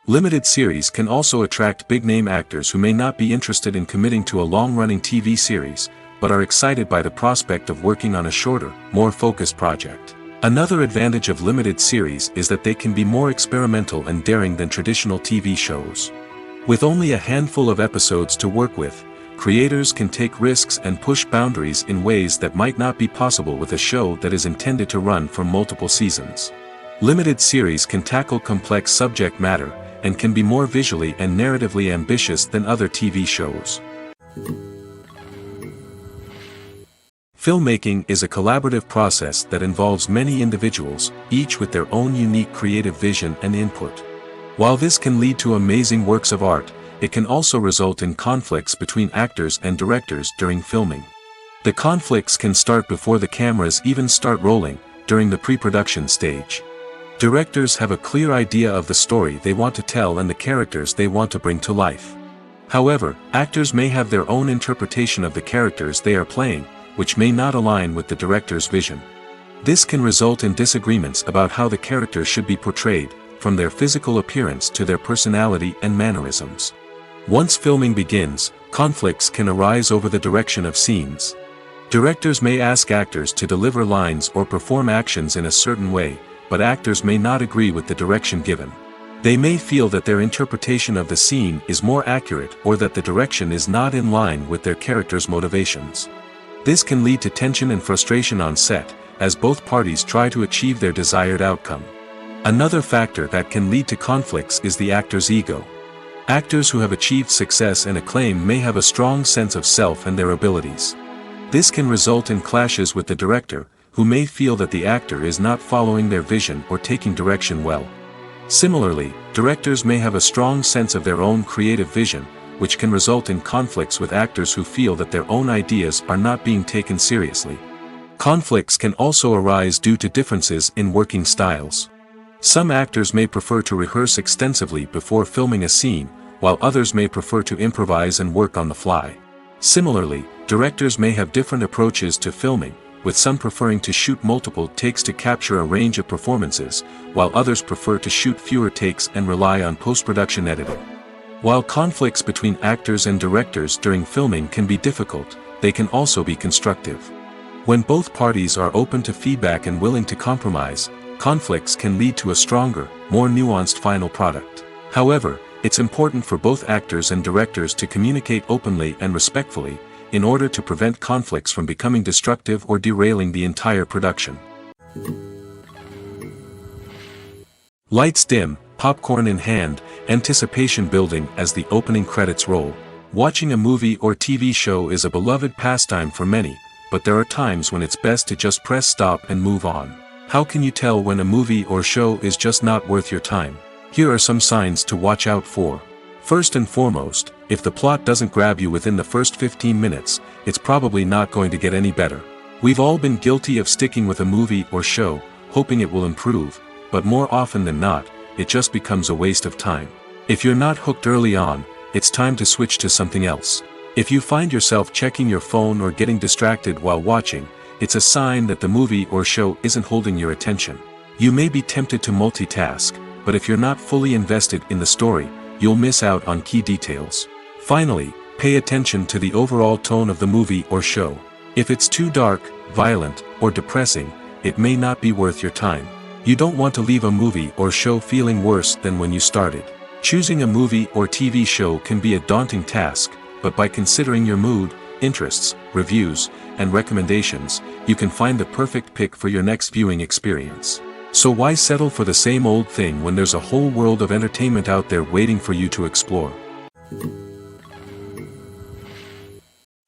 Limited series can also attract big-name actors who may not be interested in committing to a long-running TV series, but are excited by the prospect of working on a shorter, more focused project. Another advantage of limited series is that they can be more experimental and daring than traditional TV shows. With only a handful of episodes to work with, creators can take risks and push boundaries in ways that might not be possible with a show that is intended to run for multiple seasons. Limited series can tackle complex subject matter, and can be more visually and narratively ambitious than other TV shows. Filmmaking is a collaborative process that involves many individuals, each with their own unique creative vision and input. While this can lead to amazing works of art, it can also result in conflicts between actors and directors during filming. The conflicts can start before the cameras even start rolling, during the pre-production stage. Directors have a clear idea of the story they want to tell and the characters they want to bring to life. However, actors may have their own interpretation of the characters they are playing, which may not align with the director's vision. This can result in disagreements about how the characters should be portrayed, from their physical appearance to their personality and mannerisms. Once filming begins, conflicts can arise over the direction of scenes. Directors may ask actors to deliver lines or perform actions in a certain way, but actors may not agree with the direction given. They may feel that their interpretation of the scene is more accurate or that the direction is not in line with their character's motivations. This can lead to tension and frustration on set, as both parties try to achieve their desired outcome. Another factor that can lead to conflicts is the actor's ego. Actors who have achieved success and acclaim may have a strong sense of self and their abilities. This can result in clashes with the director, who may feel that the actor is not following their vision or taking direction well. Similarly, directors may have a strong sense of their own creative vision, which can result in conflicts with actors who feel that their own ideas are not being taken seriously. Conflicts can also arise due to differences in working styles. Some actors may prefer to rehearse extensively before filming a scene, while others may prefer to improvise and work on the fly. Similarly, directors may have different approaches to filming, with some preferring to shoot multiple takes to capture a range of performances, while others prefer to shoot fewer takes and rely on post-production editing. While conflicts between actors and directors during filming can be difficult, they can also be constructive. When both parties are open to feedback and willing to compromise, conflicts can lead to a stronger, more nuanced final product. However, it's important for both actors and directors to communicate openly and respectfully, in order to prevent conflicts from becoming destructive or derailing the entire production. Lights dim, popcorn in hand, anticipation building as the opening credits roll. Watching a movie or TV show is a beloved pastime for many, but there are times when it's best to just press stop and move on. How can you tell when a movie or show is just not worth your time? Here are some signs to watch out for. First and foremost, if the plot doesn't grab you within the first 15 minutes, it's probably not going to get any better. We've all been guilty of sticking with a movie or show, hoping it will improve, but more often than not, it just becomes a waste of time. If you're not hooked early on, it's time to switch to something else. If you find yourself checking your phone or getting distracted while watching, it's a sign that the movie or show isn't holding your attention. You may be tempted to multitask, but if you're not fully invested in the story, you'll miss out on key details. Finally, pay attention to the overall tone of the movie or show. If it's too dark, violent, or depressing, it may not be worth your time. You don't want to leave a movie or show feeling worse than when you started. Choosing a movie or TV show can be a daunting task, but by considering your mood, interests, reviews, and recommendations, you can find the perfect pick for your next viewing experience. So why settle for the same old thing when there's a whole world of entertainment out there waiting for you to explore?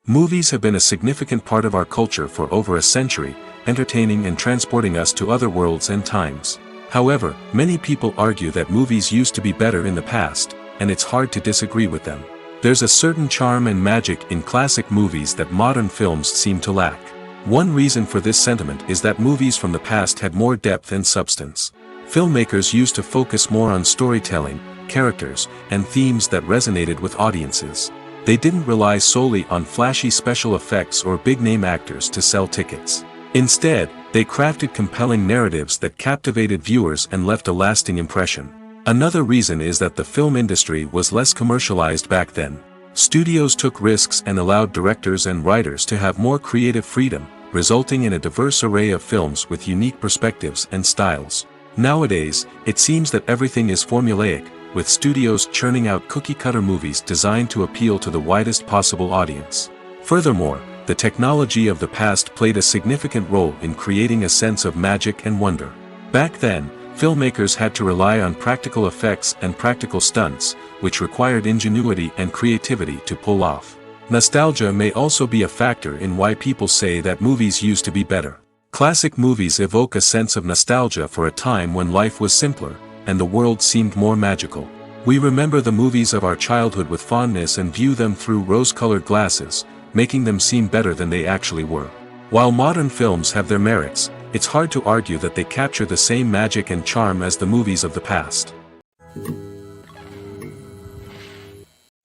Movies have been a significant part of our culture for over a century, entertaining and transporting us to other worlds and times. However, many people argue that movies used to be better in the past, and it's hard to disagree with them. There's a certain charm and magic in classic movies that modern films seem to lack. One reason for this sentiment is that movies from the past had more depth and substance. Filmmakers used to focus more on storytelling, characters, and themes that resonated with audiences. They didn't rely solely on flashy special effects or big-name actors to sell tickets. Instead, they crafted compelling narratives that captivated viewers and left a lasting impression. Another reason is that the film industry was less commercialized back then. Studios took risks and allowed directors and writers to have more creative freedom, resulting in a diverse array of films with unique perspectives and styles. Nowadays, it seems that everything is formulaic, with studios churning out cookie-cutter movies designed to appeal to the widest possible audience. Furthermore, the technology of the past played a significant role in creating a sense of magic and wonder. Back then, filmmakers had to rely on practical effects and practical stunts, which required ingenuity and creativity to pull off. Nostalgia may also be a factor in why people say that movies used to be better. Classic movies evoke a sense of nostalgia for a time when life was simpler, and the world seemed more magical. We remember the movies of our childhood with fondness and view them through rose-colored glasses, making them seem better than they actually were. While modern films have their merits, it's hard to argue that they capture the same magic and charm as the movies of the past.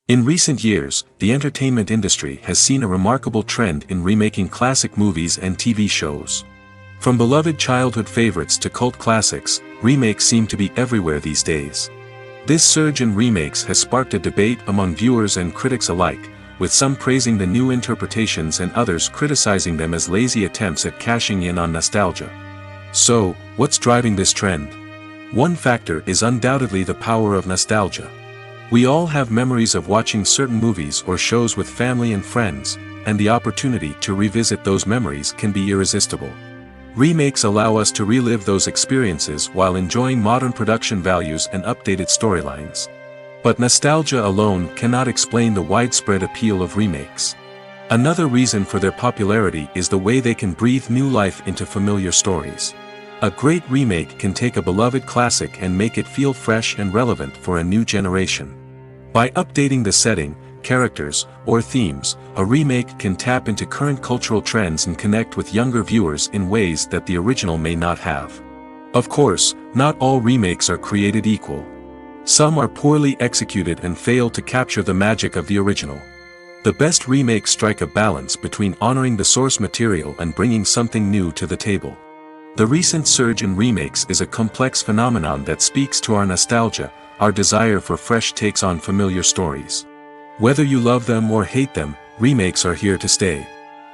In recent years, the entertainment industry has seen a remarkable trend in remaking classic movies and TV shows. From beloved childhood favorites to cult classics, remakes seem to be everywhere these days. This surge in remakes has sparked a debate among viewers and critics alike, with some praising the new interpretations and others criticizing them as lazy attempts at cashing in on nostalgia. So, what's driving this trend? One factor is undoubtedly the power of nostalgia. We all have memories of watching certain movies or shows with family and friends, and the opportunity to revisit those memories can be irresistible. Remakes allow us to relive those experiences while enjoying modern production values and updated storylines. But nostalgia alone cannot explain the widespread appeal of remakes. Another reason for their popularity is the way they can breathe new life into familiar stories. A great remake can take a beloved classic and make it feel fresh and relevant for a new generation. By updating the setting, characters, or themes, a remake can tap into current cultural trends and connect with younger viewers in ways that the original may not have. Of course, not all remakes are created equal. Some are poorly executed and fail to capture the magic of the original. The best remakes strike a balance between honoring the source material and bringing something new to the table. The recent surge in remakes is a complex phenomenon that speaks to our nostalgia, our desire for fresh takes on familiar stories. Whether you love them or hate them, remakes are here to stay.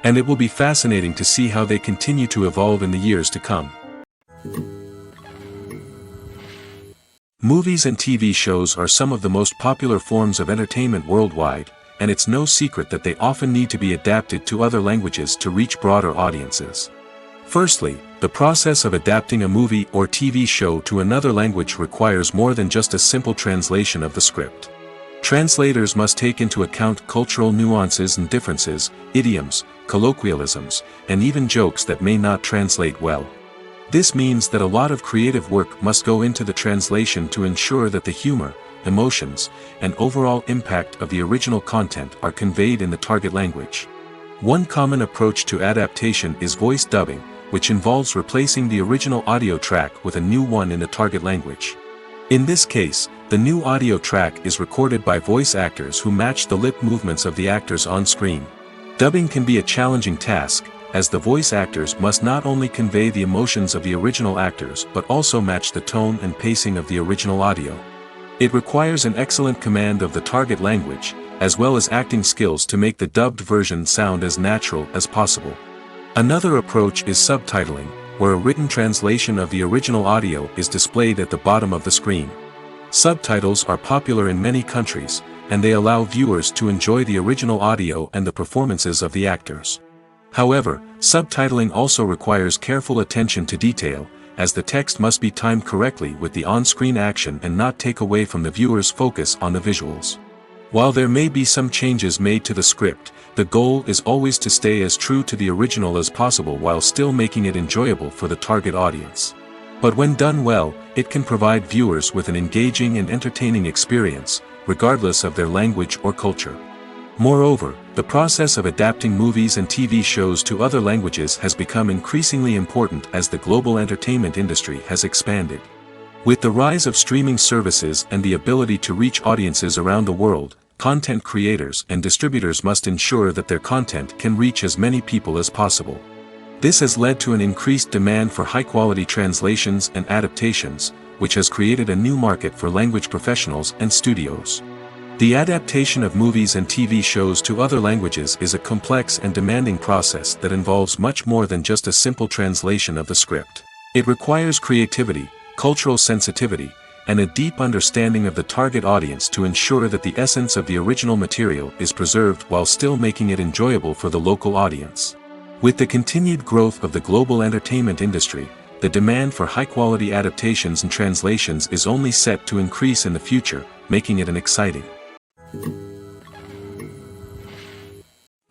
And it will be fascinating to see how they continue to evolve in the years to come. Movies and TV shows are some of the most popular forms of entertainment worldwide, and it's no secret that they often need to be adapted to other languages to reach broader audiences. Firstly, the process of adapting a movie or TV show to another language requires more than just a simple translation of the script. Translators must take into account cultural nuances and differences, idioms, colloquialisms, and even jokes that may not translate well. This means that a lot of creative work must go into the translation to ensure that the humor, emotions, and overall impact of the original content are conveyed in the target language. One common approach to adaptation is voice dubbing, which involves replacing the original audio track with a new one in the target language. In this case, the new audio track is recorded by voice actors who match the lip movements of the actors on screen. Dubbing can be a challenging task, as the voice actors must not only convey the emotions of the original actors but also match the tone and pacing of the original audio. It requires an excellent command of the target language, as well as acting skills to make the dubbed version sound as natural as possible. Another approach is subtitling, where a written translation of the original audio is displayed at the bottom of the screen. Subtitles are popular in many countries, and they allow viewers to enjoy the original audio and the performances of the actors. However, subtitling also requires careful attention to detail, as the text must be timed correctly with the on-screen action and not take away from the viewer's focus on the visuals. While there may be some changes made to the script, the goal is always to stay as true to the original as possible while still making it enjoyable for the target audience. But when done well, it can provide viewers with an engaging and entertaining experience, regardless of their language or culture. Moreover, the process of adapting movies and TV shows to other languages has become increasingly important as the global entertainment industry has expanded. With the rise of streaming services and the ability to reach audiences around the world, content creators and distributors must ensure that their content can reach as many people as possible. This has led to an increased demand for high-quality translations and adaptations, which has created a new market for language professionals and studios. The adaptation of movies and TV shows to other languages is a complex and demanding process that involves much more than just a simple translation of the script. It requires creativity, cultural sensitivity, and a deep understanding of the target audience to ensure that the essence of the original material is preserved while still making it enjoyable for the local audience. With the continued growth of the global entertainment industry, the demand for high-quality adaptations and translations is only set to increase in the future, making it an exciting.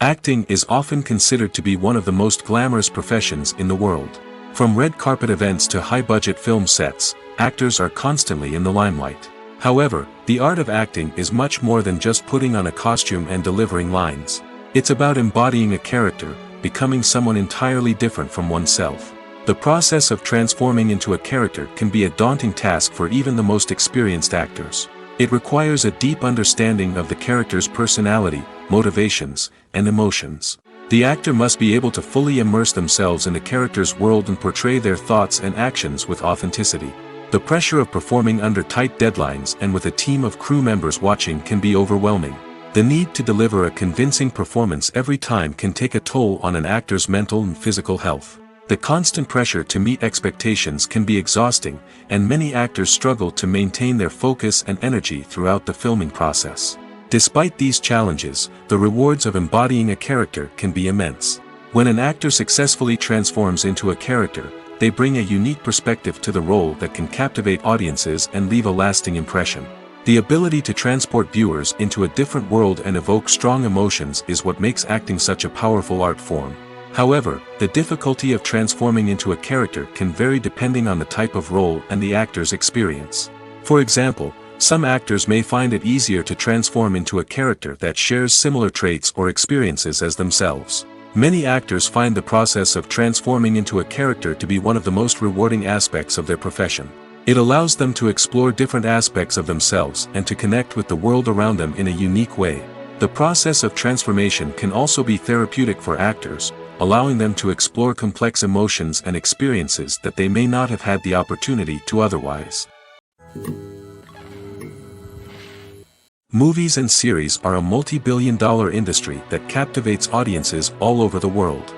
Acting is often considered to be one of the most glamorous professions in the world. From red carpet events to high-budget film sets, actors are constantly in the limelight. However, the art of acting is much more than just putting on a costume and delivering lines. It's about embodying a character, becoming someone entirely different from oneself. The process of transforming into a character can be a daunting task for even the most experienced actors. It requires a deep understanding of the character's personality, motivations, and emotions. The actor must be able to fully immerse themselves in the character's world and portray their thoughts and actions with authenticity. The pressure of performing under tight deadlines and with a team of crew members watching can be overwhelming. The need to deliver a convincing performance every time can take a toll on an actor's mental and physical health. The constant pressure to meet expectations can be exhausting, and many actors struggle to maintain their focus and energy throughout the filming process. Despite these challenges, the rewards of embodying a character can be immense. When an actor successfully transforms into a character, they bring a unique perspective to the role that can captivate audiences and leave a lasting impression. The ability to transport viewers into a different world and evoke strong emotions is what makes acting such a powerful art form. However, the difficulty of transforming into a character can vary depending on the type of role and the actor's experience. For example, some actors may find it easier to transform into a character that shares similar traits or experiences as themselves. Many actors find the process of transforming into a character to be one of the most rewarding aspects of their profession. It allows them to explore different aspects of themselves and to connect with the world around them in a unique way. The process of transformation can also be therapeutic for actors, allowing them to explore complex emotions and experiences that they may not have had the opportunity to otherwise. Movies and series are a multi-billion-dollar industry that captivates audiences all over the world.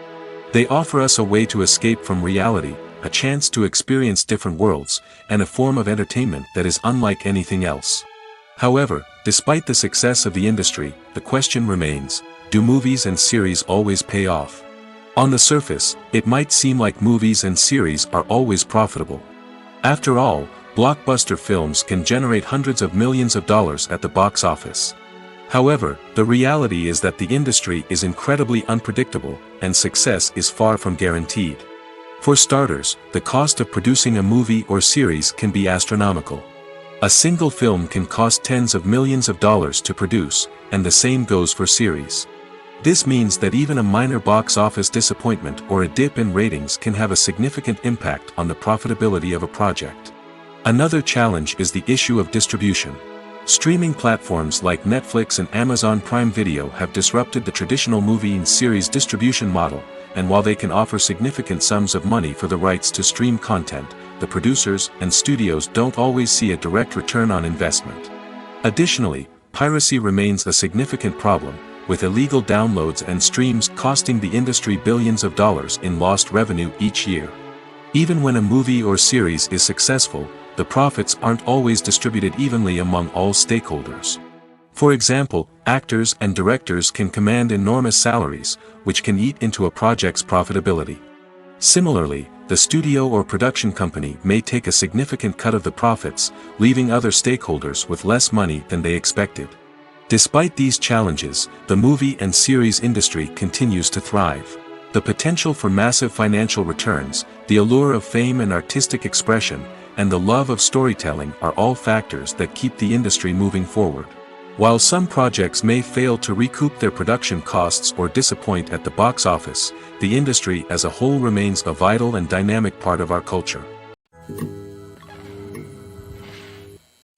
They offer us a way to escape from reality, a chance to experience different worlds, and a form of entertainment that is unlike anything else. However, despite the success of the industry, the question remains, do movies and series always pay off? On the surface, it might seem like movies and series are always profitable. After all, blockbuster films can generate hundreds of millions of dollars at the box office. However, the reality is that the industry is incredibly unpredictable, and success is far from guaranteed. For starters, the cost of producing a movie or series can be astronomical. A single film can cost tens of millions of dollars to produce, and the same goes for series. This means that even a minor box office disappointment or a dip in ratings can have a significant impact on the profitability of a project. Another challenge is the issue of distribution. Streaming platforms like Netflix and Amazon Prime Video have disrupted the traditional movie and series distribution model, and while they can offer significant sums of money for the rights to stream content, the producers and studios don't always see a direct return on investment. Additionally, piracy remains a significant problem, with illegal downloads and streams costing the industry billions of dollars in lost revenue each year. Even when a movie or series is successful, the profits aren't always distributed evenly among all stakeholders. For example, actors and directors can command enormous salaries, which can eat into a project's profitability. Similarly, the studio or production company may take a significant cut of the profits, leaving other stakeholders with less money than they expected. Despite these challenges, the movie and series industry continues to thrive. The potential for massive financial returns, the allure of fame and artistic expression, and the love of storytelling are all factors that keep the industry moving forward. While some projects may fail to recoup their production costs or disappoint at the box office, the industry as a whole remains a vital and dynamic part of our culture.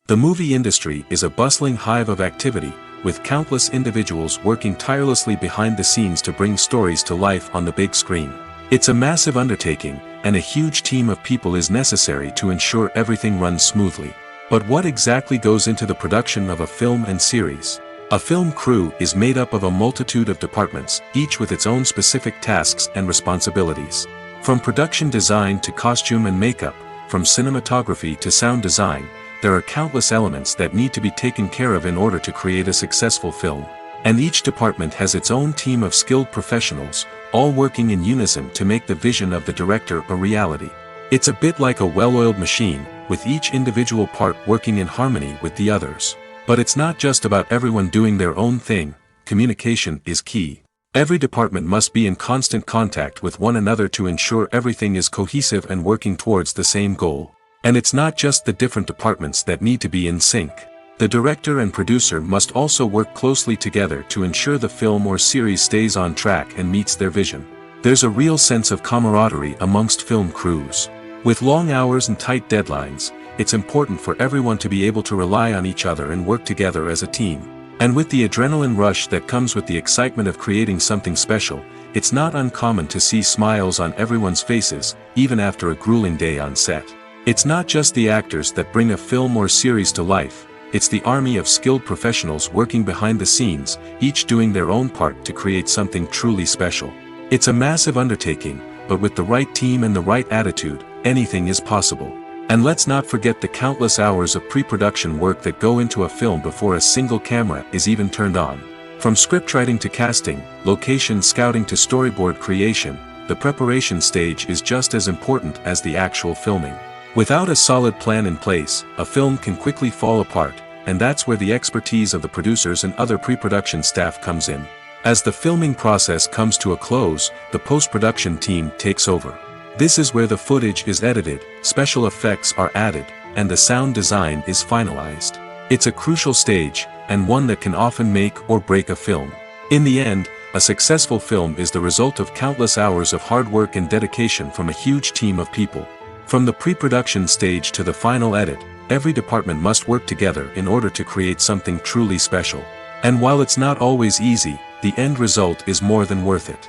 The movie industry is a bustling hive of activity, with countless individuals working tirelessly behind the scenes to bring stories to life on the big screen. It's a massive undertaking, and a huge team of people is necessary to ensure everything runs smoothly. But what exactly goes into the production of a film and series? A film crew is made up of a multitude of departments, each with its own specific tasks and responsibilities. From production design to costume and makeup, from cinematography to sound design, there are countless elements that need to be taken care of in order to create a successful film. And each department has its own team of skilled professionals, all working in unison to make the vision of the director a reality. It's a bit like a well-oiled machine, with each individual part working in harmony with the others. But it's not just about everyone doing their own thing. Communication is key. Every department must be in constant contact with one another to ensure everything is cohesive and working towards the same goal. And it's not just the different departments that need to be in sync. The director and producer must also work closely together to ensure the film or series stays on track and meets their vision. There's a real sense of camaraderie amongst film crews. With long hours and tight deadlines, it's important for everyone to be able to rely on each other and work together as a team. And with the adrenaline rush that comes with the excitement of creating something special, it's not uncommon to see smiles on everyone's faces, even after a grueling day on set. It's not just the actors that bring a film or series to life, it's the army of skilled professionals working behind the scenes, each doing their own part to create something truly special. It's a massive undertaking, but with the right team and the right attitude, anything is possible. And let's not forget the countless hours of pre-production work that go into a film before a single camera is even turned on. From scriptwriting to casting, location scouting to storyboard creation, the preparation stage is just as important as the actual filming. Without a solid plan in place, a film can quickly fall apart, and that's where the expertise of the producers and other pre-production staff comes in. As the filming process comes to a close, the post-production team takes over. This is where the footage is edited, special effects are added, and the sound design is finalized. It's a crucial stage, and one that can often make or break a film. In the end, a successful film is the result of countless hours of hard work and dedication from a huge team of people. From the pre-production stage to the final edit, every department must work together in order to create something truly special. And while it's not always easy, the end result is more than worth it.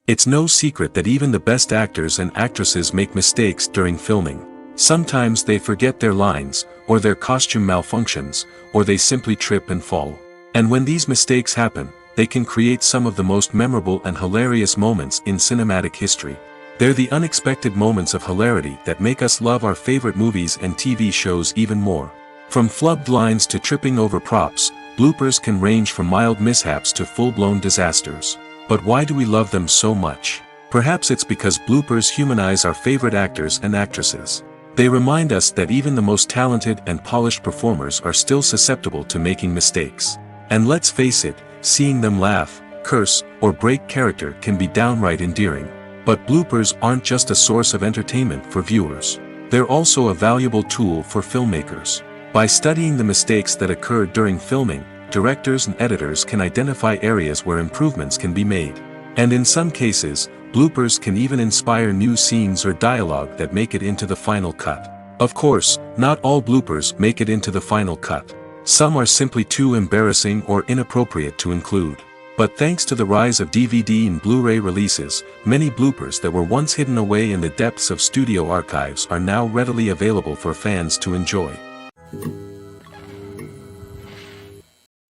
It's no secret that even the best actors and actresses make mistakes during filming. Sometimes they forget their lines, or their costume malfunctions, or they simply trip and fall. And when these mistakes happen, they can create some of the most memorable and hilarious moments in cinematic history. They're the unexpected moments of hilarity that make us love our favorite movies and TV shows even more. From flubbed lines to tripping over props, bloopers can range from mild mishaps to full-blown disasters. But why do we love them so much? Perhaps it's because bloopers humanize our favorite actors and actresses. They remind us that even the most talented and polished performers are still susceptible to making mistakes. And let's face it, seeing them laugh, curse, or break character can be downright endearing. But bloopers aren't just a source of entertainment for viewers. They're also a valuable tool for filmmakers. By studying the mistakes that occur during filming, directors and editors can identify areas where improvements can be made. And in some cases, bloopers can even inspire new scenes or dialogue that make it into the final cut. Of course, not all bloopers make it into the final cut. Some are simply too embarrassing or inappropriate to include. But thanks to the rise of DVD and Blu-ray releases, many bloopers that were once hidden away in the depths of studio archives are now readily available for fans to enjoy.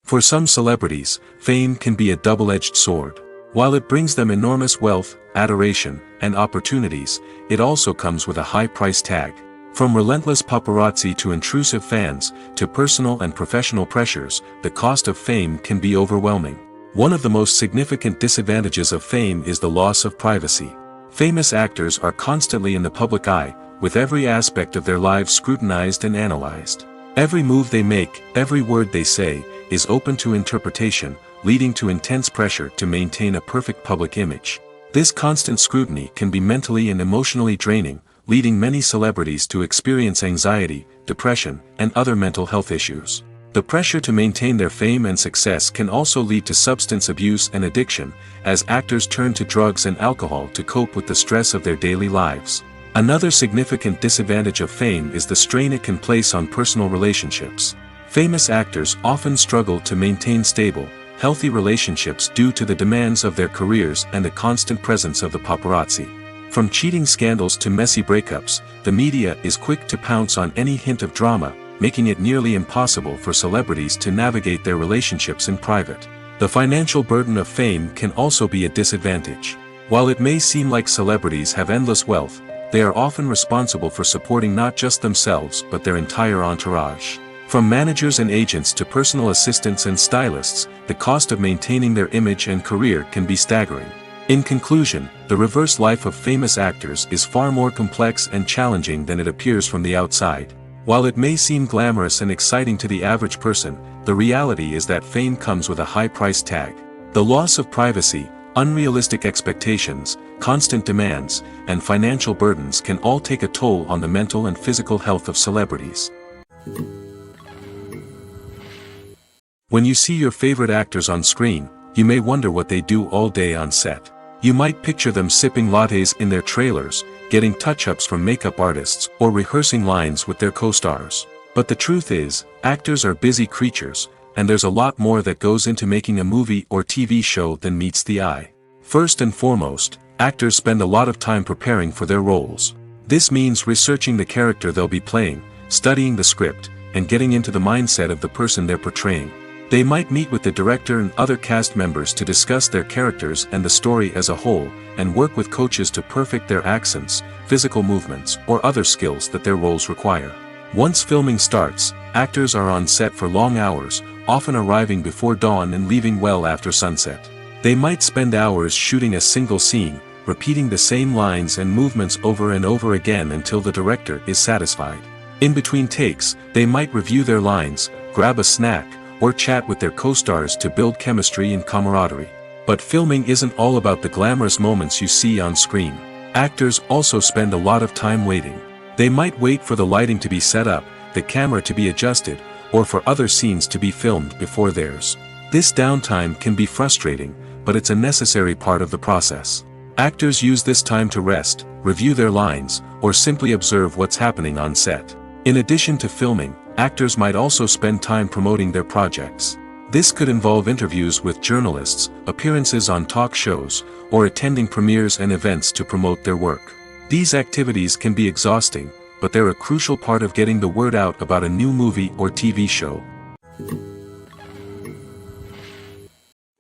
For some celebrities, fame can be a double-edged sword. While it brings them enormous wealth, adoration, and opportunities, it also comes with a high price tag. From relentless paparazzi to intrusive fans, to personal and professional pressures, the cost of fame can be overwhelming. One of the most significant disadvantages of fame is the loss of privacy. Famous actors are constantly in the public eye, with every aspect of their lives scrutinized and analyzed. Every move they make, every word they say, is open to interpretation, leading to intense pressure to maintain a perfect public image. This constant scrutiny can be mentally and emotionally draining, leading many celebrities to experience anxiety, depression, and other mental health issues. The pressure to maintain their fame and success can also lead to substance abuse and addiction, as actors turn to drugs and alcohol to cope with the stress of their daily lives. Another significant disadvantage of fame is the strain it can place on personal relationships. Famous actors often struggle to maintain stable, healthy relationships due to the demands of their careers and the constant presence of the paparazzi. From cheating scandals to messy breakups, the media is quick to pounce on any hint of drama, making it nearly impossible for celebrities to navigate their relationships in private. The financial burden of fame can also be a disadvantage. While it may seem like celebrities have endless wealth, they are often responsible for supporting not just themselves but their entire entourage. From managers and agents to personal assistants and stylists, the cost of maintaining their image and career can be staggering. In conclusion, the reverse life of famous actors is far more complex and challenging than it appears from the outside. While it may seem glamorous and exciting to the average person, the reality is that fame comes with a high price tag. The loss of privacy, unrealistic expectations, constant demands, and financial burdens can all take a toll on the mental and physical health of celebrities. When you see your favorite actors on screen, you may wonder what they do all day on set. You might picture them sipping lattes in their trailers, getting touch-ups from makeup artists, or rehearsing lines with their co-stars. But the truth is, actors are busy creatures, and there's a lot more that goes into making a movie or TV show than meets the eye. First and foremost, actors spend a lot of time preparing for their roles. This means researching the character they'll be playing, studying the script, and getting into the mindset of the person they're portraying. They might meet with the director and other cast members to discuss their characters and the story as a whole, and work with coaches to perfect their accents, physical movements, or other skills that their roles require. Once filming starts, actors are on set for long hours, often arriving before dawn and leaving well after sunset. They might spend hours shooting a single scene, repeating the same lines and movements over and over again until the director is satisfied. In between takes, they might review their lines, grab a snack, or chat with their co-stars to build chemistry and camaraderie. But filming isn't all about the glamorous moments you see on screen. Actors also spend a lot of time waiting. They might wait for the lighting to be set up, the camera to be adjusted, or for other scenes to be filmed before theirs. This downtime can be frustrating, but it's a necessary part of the process. Actors use this time to rest, review their lines, or simply observe what's happening on set. In addition to filming, actors might also spend time promoting their projects. This could involve interviews with journalists, appearances on talk shows, or attending premieres and events to promote their work. These activities can be exhausting, but they're a crucial part of getting the word out about a new movie or TV show.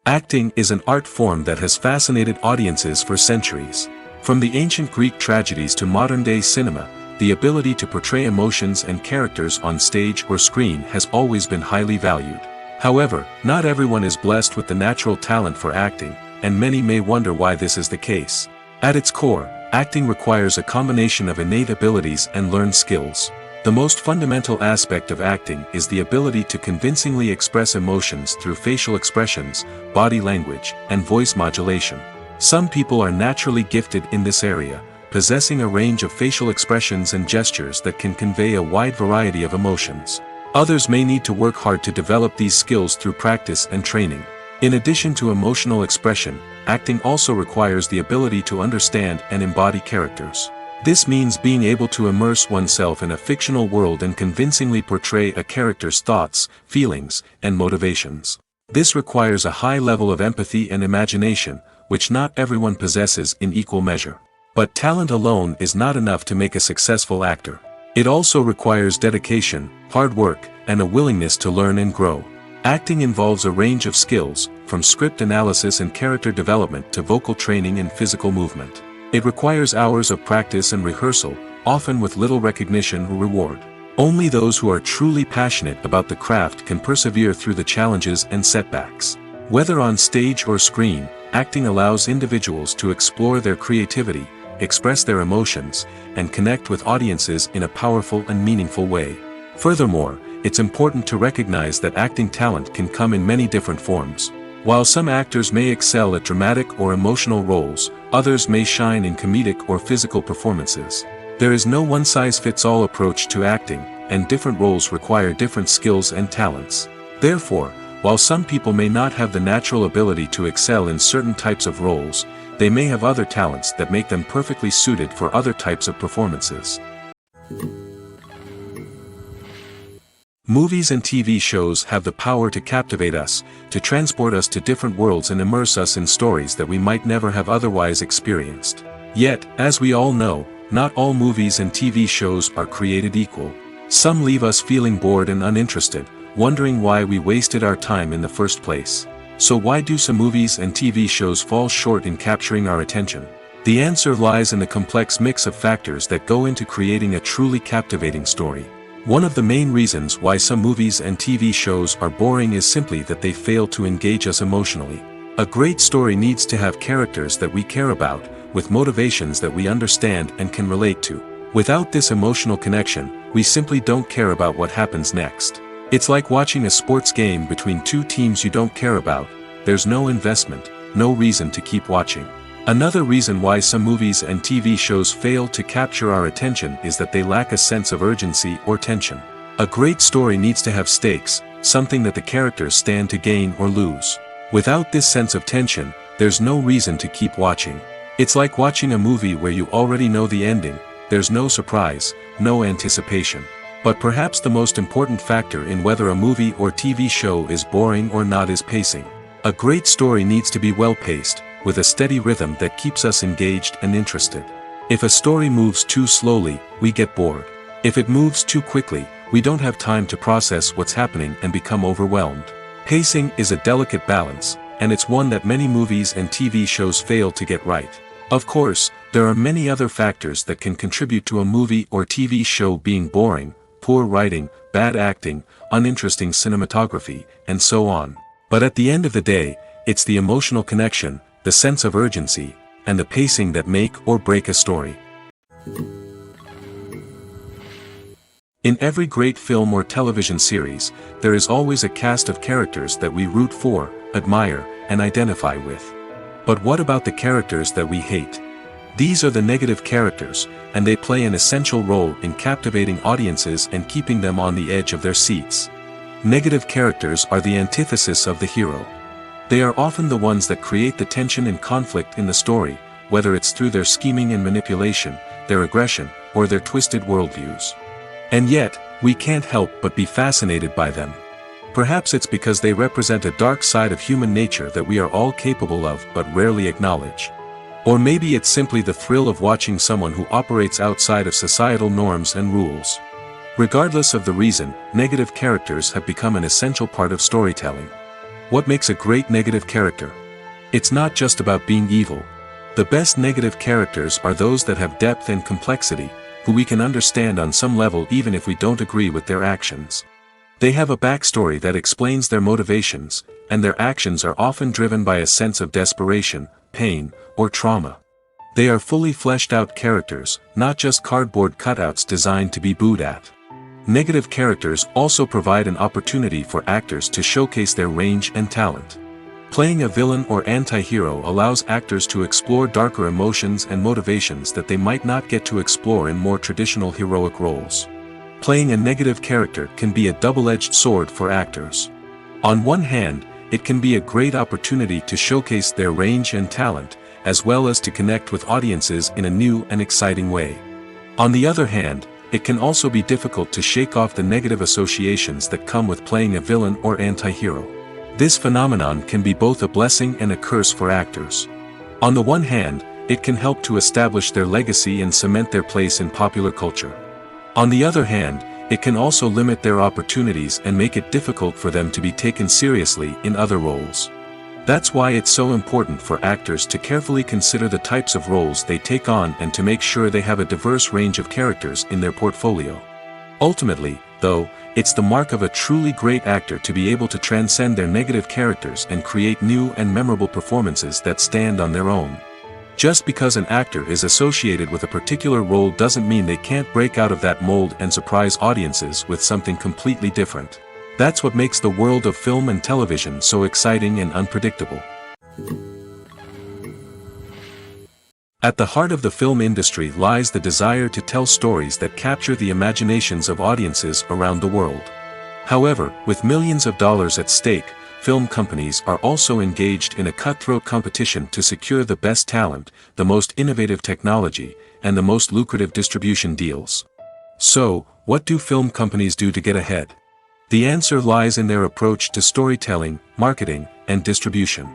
Acting is an art form that has fascinated audiences for centuries. From the ancient Greek tragedies to modern-day cinema, the ability to portray emotions and characters on stage or screen has always been highly valued. However, not everyone is blessed with the natural talent for acting, and many may wonder why this is the case. At its core, acting requires a combination of innate abilities and learned skills. The most fundamental aspect of acting is the ability to convincingly express emotions through facial expressions, body language, and voice modulation. Some people are naturally gifted in this area, possessing a range of facial expressions and gestures that can convey a wide variety of emotions. Others may need to work hard to develop these skills through practice and training. In addition to emotional expression, acting also requires the ability to understand and embody characters. This means being able to immerse oneself in a fictional world and convincingly portray a character's thoughts, feelings, and motivations. This requires a high level of empathy and imagination, which not everyone possesses in equal measure. But talent alone is not enough to make a successful actor. It also requires dedication, hard work, and a willingness to learn and grow. Acting involves a range of skills, from script analysis and character development to vocal training and physical movement. It requires hours of practice and rehearsal, often with little recognition or reward. Only those who are truly passionate about the craft can persevere through the challenges and setbacks. Whether on stage or screen, acting allows individuals to explore their creativity, express their emotions, and connect with audiences in a powerful and meaningful way. Furthermore, it's important to recognize that acting talent can come in many different forms. While some actors may excel at dramatic or emotional roles, others may shine in comedic or physical performances. There is no one-size-fits-all approach to acting, and different roles require different skills and talents. Therefore, while some people may not have the natural ability to excel in certain types of roles, they may have other talents that make them perfectly suited for other types of performances. Movies and TV shows have the power to captivate us, to transport us to different worlds and immerse us in stories that we might never have otherwise experienced. Yet, as we all know, not all movies and TV shows are created equal. Some leave us feeling bored and uninterested, wondering why we wasted our time in the first place. So why do some movies and TV shows fall short in capturing our attention? The answer lies in the complex mix of factors that go into creating a truly captivating story. One of the main reasons why some movies and TV shows are boring is simply that they fail to engage us emotionally. A great story needs to have characters that we care about, with motivations that we understand and can relate to. Without this emotional connection, we simply don't care about what happens next. It's like watching a sports game between two teams you don't care about. There's no investment, no reason to keep watching. Another reason why some movies and TV shows fail to capture our attention is that they lack a sense of urgency or tension. A great story needs to have stakes, something that the characters stand to gain or lose. Without this sense of tension, there's no reason to keep watching. It's like watching a movie where you already know the ending. There's no surprise, no anticipation. But perhaps the most important factor in whether a movie or TV show is boring or not is pacing. A great story needs to be well-paced, with a steady rhythm that keeps us engaged and interested. If a story moves too slowly, we get bored. If it moves too quickly, we don't have time to process what's happening and become overwhelmed. Pacing is a delicate balance, and it's one that many movies and TV shows fail to get right. Of course, there are many other factors that can contribute to a movie or TV show being boring: poor writing, bad acting, uninteresting cinematography, and so on. But at the end of the day, it's the emotional connection, the sense of urgency, and the pacing that make or break a story. In every great film or television series, there is always a cast of characters that we root for, admire, and identify with. But what about the characters that we hate? These are the negative characters, and they play an essential role in captivating audiences and keeping them on the edge of their seats. Negative characters are the antithesis of the hero. They are often the ones that create the tension and conflict in the story, whether it's through their scheming and manipulation, their aggression, or their twisted worldviews. And yet, we can't help but be fascinated by them. Perhaps it's because they represent a dark side of human nature that we are all capable of but rarely acknowledge. Or maybe it's simply the thrill of watching someone who operates outside of societal norms and rules. Regardless of the reason, negative characters have become an essential part of storytelling. What makes a great negative character? It's not just about being evil. The best negative characters are those that have depth and complexity, who we can understand on some level even if we don't agree with their actions. They have a backstory that explains their motivations, and their actions are often driven by a sense of desperation, pain, or trauma. They are fully fleshed out characters, not just cardboard cutouts designed to be booed at. Negative characters also provide an opportunity for actors to showcase their range and talent. Playing a villain or anti-hero allows actors to explore darker emotions and motivations that they might not get to explore in more traditional heroic roles. Playing a negative character can be a double-edged sword for actors. On one hand, it can be a great opportunity to showcase their range and talent, as well as to connect with audiences in a new and exciting way. On the other hand, it can also be difficult to shake off the negative associations that come with playing a villain or anti-hero. This phenomenon can be both a blessing and a curse for actors. On the one hand, it can help to establish their legacy and cement their place in popular culture. On the other hand, it can also limit their opportunities and make it difficult for them to be taken seriously in other roles. That's why it's so important for actors to carefully consider the types of roles they take on and to make sure they have a diverse range of characters in their portfolio. Ultimately, though, it's the mark of a truly great actor to be able to transcend their negative characters and create new and memorable performances that stand on their own. Just because an actor is associated with a particular role doesn't mean they can't break out of that mold and surprise audiences with something completely different. That's what makes the world of film and television so exciting and unpredictable. At the heart of the film industry lies the desire to tell stories that capture the imaginations of audiences around the world. However, with millions of dollars at stake, film companies are also engaged in a cutthroat competition to secure the best talent, the most innovative technology, and the most lucrative distribution deals. So, what do film companies do to get ahead? The answer lies in their approach to storytelling, marketing, and distribution.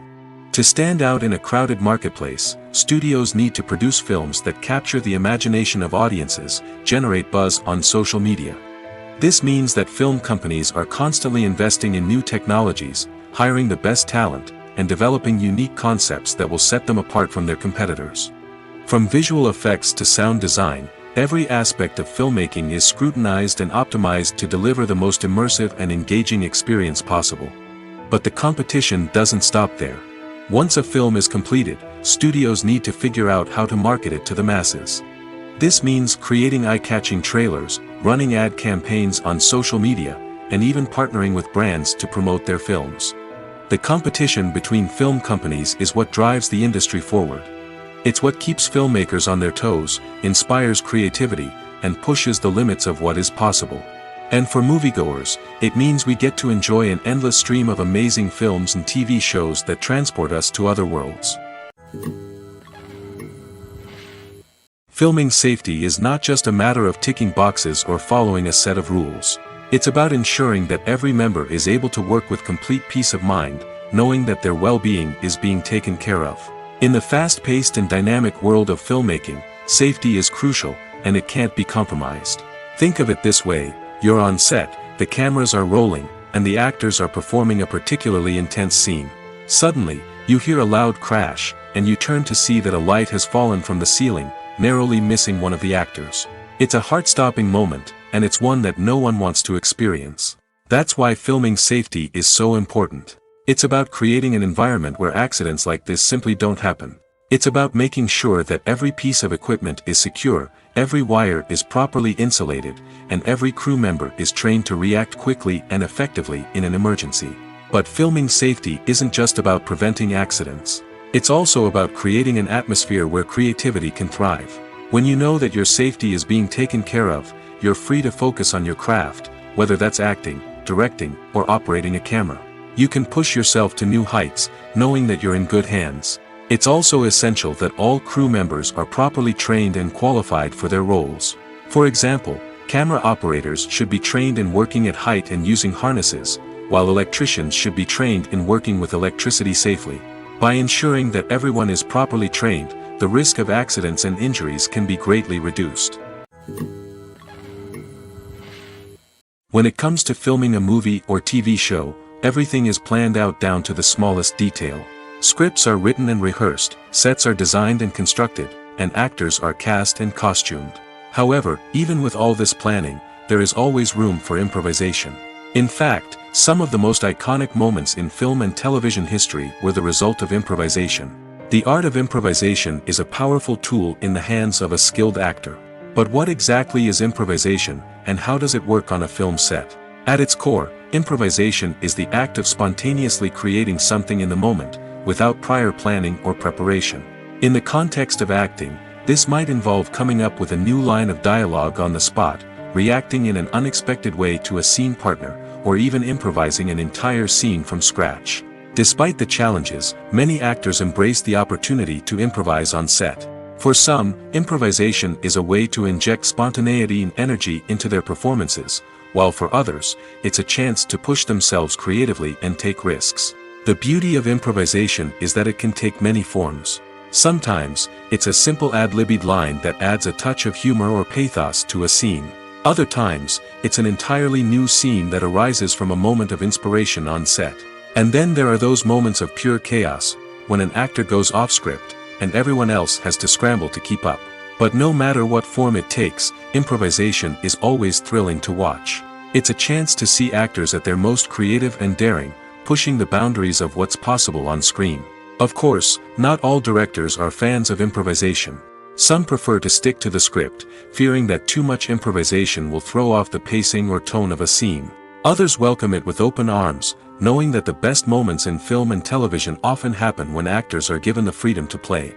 To stand out in a crowded marketplace, studios need to produce films that capture the imagination of audiences, generate buzz on social media. This means that film companies are constantly investing in new technologies, hiring the best talent, and developing unique concepts that will set them apart from their competitors. From visual effects to sound design, every aspect of filmmaking is scrutinized and optimized to deliver the most immersive and engaging experience possible. But the competition doesn't stop there. Once a film is completed, studios need to figure out how to market it to the masses. This means creating eye-catching trailers, running ad campaigns on social media, and even partnering with brands to promote their films. The competition between film companies is what drives the industry forward. It's what keeps filmmakers on their toes, inspires creativity, and pushes the limits of what is possible. And for moviegoers, it means we get to enjoy an endless stream of amazing films and TV shows that transport us to other worlds. Filming safety is not just a matter of ticking boxes or following a set of rules. It's about ensuring that every member is able to work with complete peace of mind, knowing that their well-being is being taken care of. In the fast-paced and dynamic world of filmmaking, safety is crucial, and it can't be compromised. Think of it this way. You're on set, the cameras are rolling, and the actors are performing a particularly intense scene. Suddenly, you hear a loud crash, and you turn to see that a light has fallen from the ceiling, narrowly missing one of the actors. It's a heart-stopping moment, and it's one that no one wants to experience. That's why filming safety is so important. It's about creating an environment where accidents like this simply don't happen. It's about making sure that every piece of equipment is secure, every wire is properly insulated, and every crew member is trained to react quickly and effectively in an emergency. But filming safety isn't just about preventing accidents. It's also about creating an atmosphere where creativity can thrive. When you know that your safety is being taken care of, you're free to focus on your craft, whether that's acting, directing, or operating a camera. You can push yourself to new heights, knowing that you're in good hands. It's also essential that all crew members are properly trained and qualified for their roles. For example, camera operators should be trained in working at height and using harnesses, while electricians should be trained in working with electricity safely. By ensuring that everyone is properly trained, the risk of accidents and injuries can be greatly reduced. When it comes to filming a movie or TV show, everything is planned out down to the smallest detail. Scripts are written and rehearsed, sets are designed and constructed, and actors are cast and costumed. However, even with all this planning, there is always room for improvisation. In fact, some of the most iconic moments in film and television history were the result of improvisation. The art of improvisation is a powerful tool in the hands of a skilled actor. But what exactly is improvisation, and how does it work on a film set? At its core, improvisation is the act of spontaneously creating something in the moment, without prior planning or preparation. In the context of acting, this might involve coming up with a new line of dialogue on the spot, reacting in an unexpected way to a scene partner, or even improvising an entire scene from scratch. Despite the challenges, many actors embrace the opportunity to improvise on set. For some, improvisation is a way to inject spontaneity and energy into their performances, while for others, it's a chance to push themselves creatively and take risks. The beauty of improvisation is that it can take many forms. Sometimes, it's a simple ad-libbed line that adds a touch of humor or pathos to a scene. Other times, it's an entirely new scene that arises from a moment of inspiration on set. And then there are those moments of pure chaos, when an actor goes off script, and everyone else has to scramble to keep up. But no matter what form it takes, improvisation is always thrilling to watch. It's a chance to see actors at their most creative and daring, pushing the boundaries of what's possible on screen. Of course, not all directors are fans of improvisation. Some prefer to stick to the script, fearing that too much improvisation will throw off the pacing or tone of a scene. Others welcome it with open arms, knowing that the best moments in film and television often happen when actors are given the freedom to play.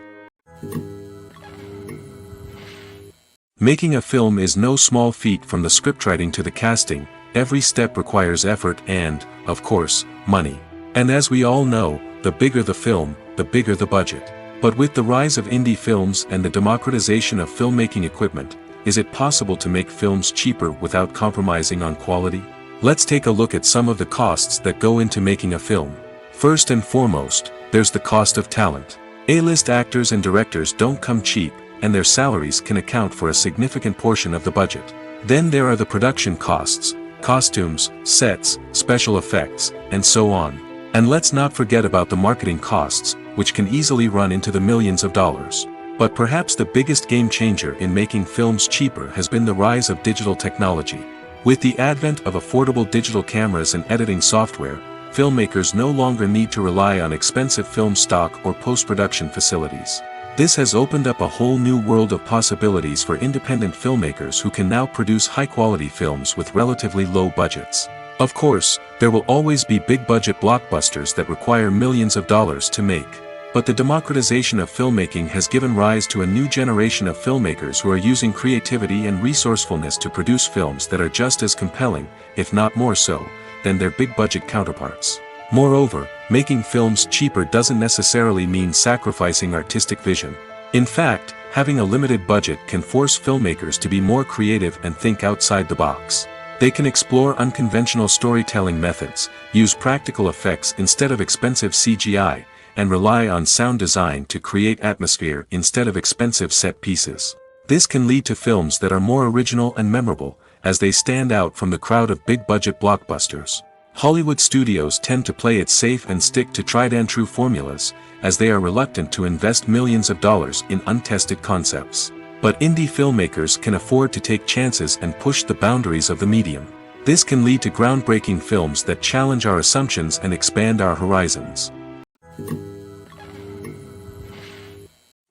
Making a film is no small feat. From the scriptwriting to the casting, every step requires effort and, of course, money. And as we all know, the bigger the film, the bigger the budget. But with the rise of indie films and the democratization of filmmaking equipment, is it possible to make films cheaper without compromising on quality? Let's take a look at some of the costs that go into making a film. First and foremost, there's the cost of talent. A-list actors and directors don't come cheap, and their salaries can account for a significant portion of the budget. Then there are the production costs, costumes, sets, special effects, and so on. And let's not forget about the marketing costs, which can easily run into the millions of dollars. But perhaps the biggest game changer in making films cheaper has been the rise of digital technology. With the advent of affordable digital cameras and editing software, filmmakers no longer need to rely on expensive film stock or post-production facilities. This has opened up a whole new world of possibilities for independent filmmakers who can now produce high-quality films with relatively low budgets. Of course, there will always be big-budget blockbusters that require millions of dollars to make. But the democratization of filmmaking has given rise to a new generation of filmmakers who are using creativity and resourcefulness to produce films that are just as compelling, if not more so, than their big-budget counterparts. Moreover, making films cheaper doesn't necessarily mean sacrificing artistic vision. In fact, having a limited budget can force filmmakers to be more creative and think outside the box. They can explore unconventional storytelling methods, use practical effects instead of expensive CGI, and rely on sound design to create atmosphere instead of expensive set pieces. This can lead to films that are more original and memorable, as they stand out from the crowd of big-budget blockbusters. Hollywood studios tend to play it safe and stick to tried-and-true formulas, as they are reluctant to invest millions of dollars in untested concepts. But indie filmmakers can afford to take chances and push the boundaries of the medium. This can lead to groundbreaking films that challenge our assumptions and expand our horizons.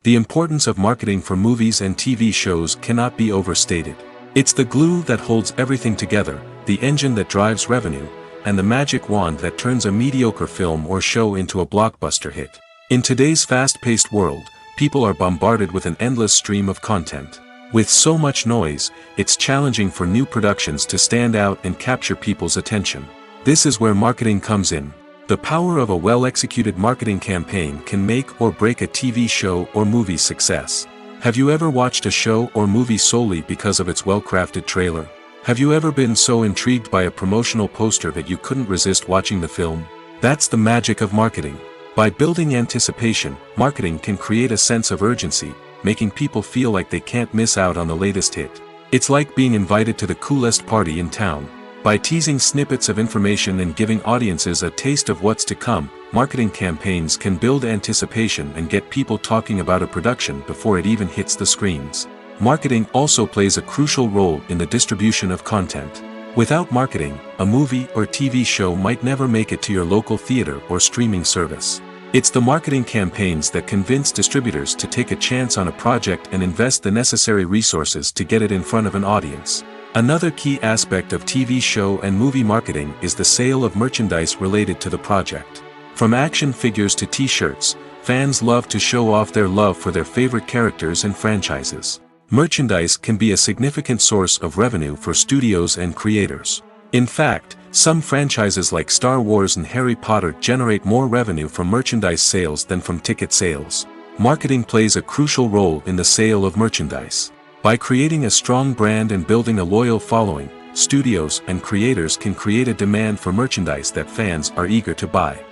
The importance of marketing for movies and TV shows cannot be overstated. It's the glue that holds everything together, the engine that drives revenue, and the magic wand that turns a mediocre film or show into a blockbuster hit. In today's fast-paced world, people are bombarded with an endless stream of content. With so much noise, it's challenging for new productions to stand out and capture people's attention. This is where marketing comes in. The power of a well-executed marketing campaign can make or break a TV show or movie's success. Have you ever watched a show or movie solely because of its well-crafted trailer? Have you ever been so intrigued by a promotional poster that you couldn't resist watching the film? That's the magic of marketing. By building anticipation, marketing can create a sense of urgency, making people feel like they can't miss out on the latest hit. It's like being invited to the coolest party in town. By teasing snippets of information and giving audiences a taste of what's to come, marketing campaigns can build anticipation and get people talking about a production before it even hits the screens. Marketing also plays a crucial role in the distribution of content. Without marketing, a movie or TV show might never make it to your local theater or streaming service. It's the marketing campaigns that convince distributors to take a chance on a project and invest the necessary resources to get it in front of an audience. Another key aspect of TV show and movie marketing is the sale of merchandise related to the project. From action figures to t-shirts, fans love to show off their love for their favorite characters and franchises. Merchandise can be a significant source of revenue for studios and creators. In fact, some franchises like Star Wars and Harry Potter generate more revenue from merchandise sales than from ticket sales. Marketing plays a crucial role in the sale of merchandise. By creating a strong brand and building a loyal following, studios and creators can create a demand for merchandise that fans are eager to buy.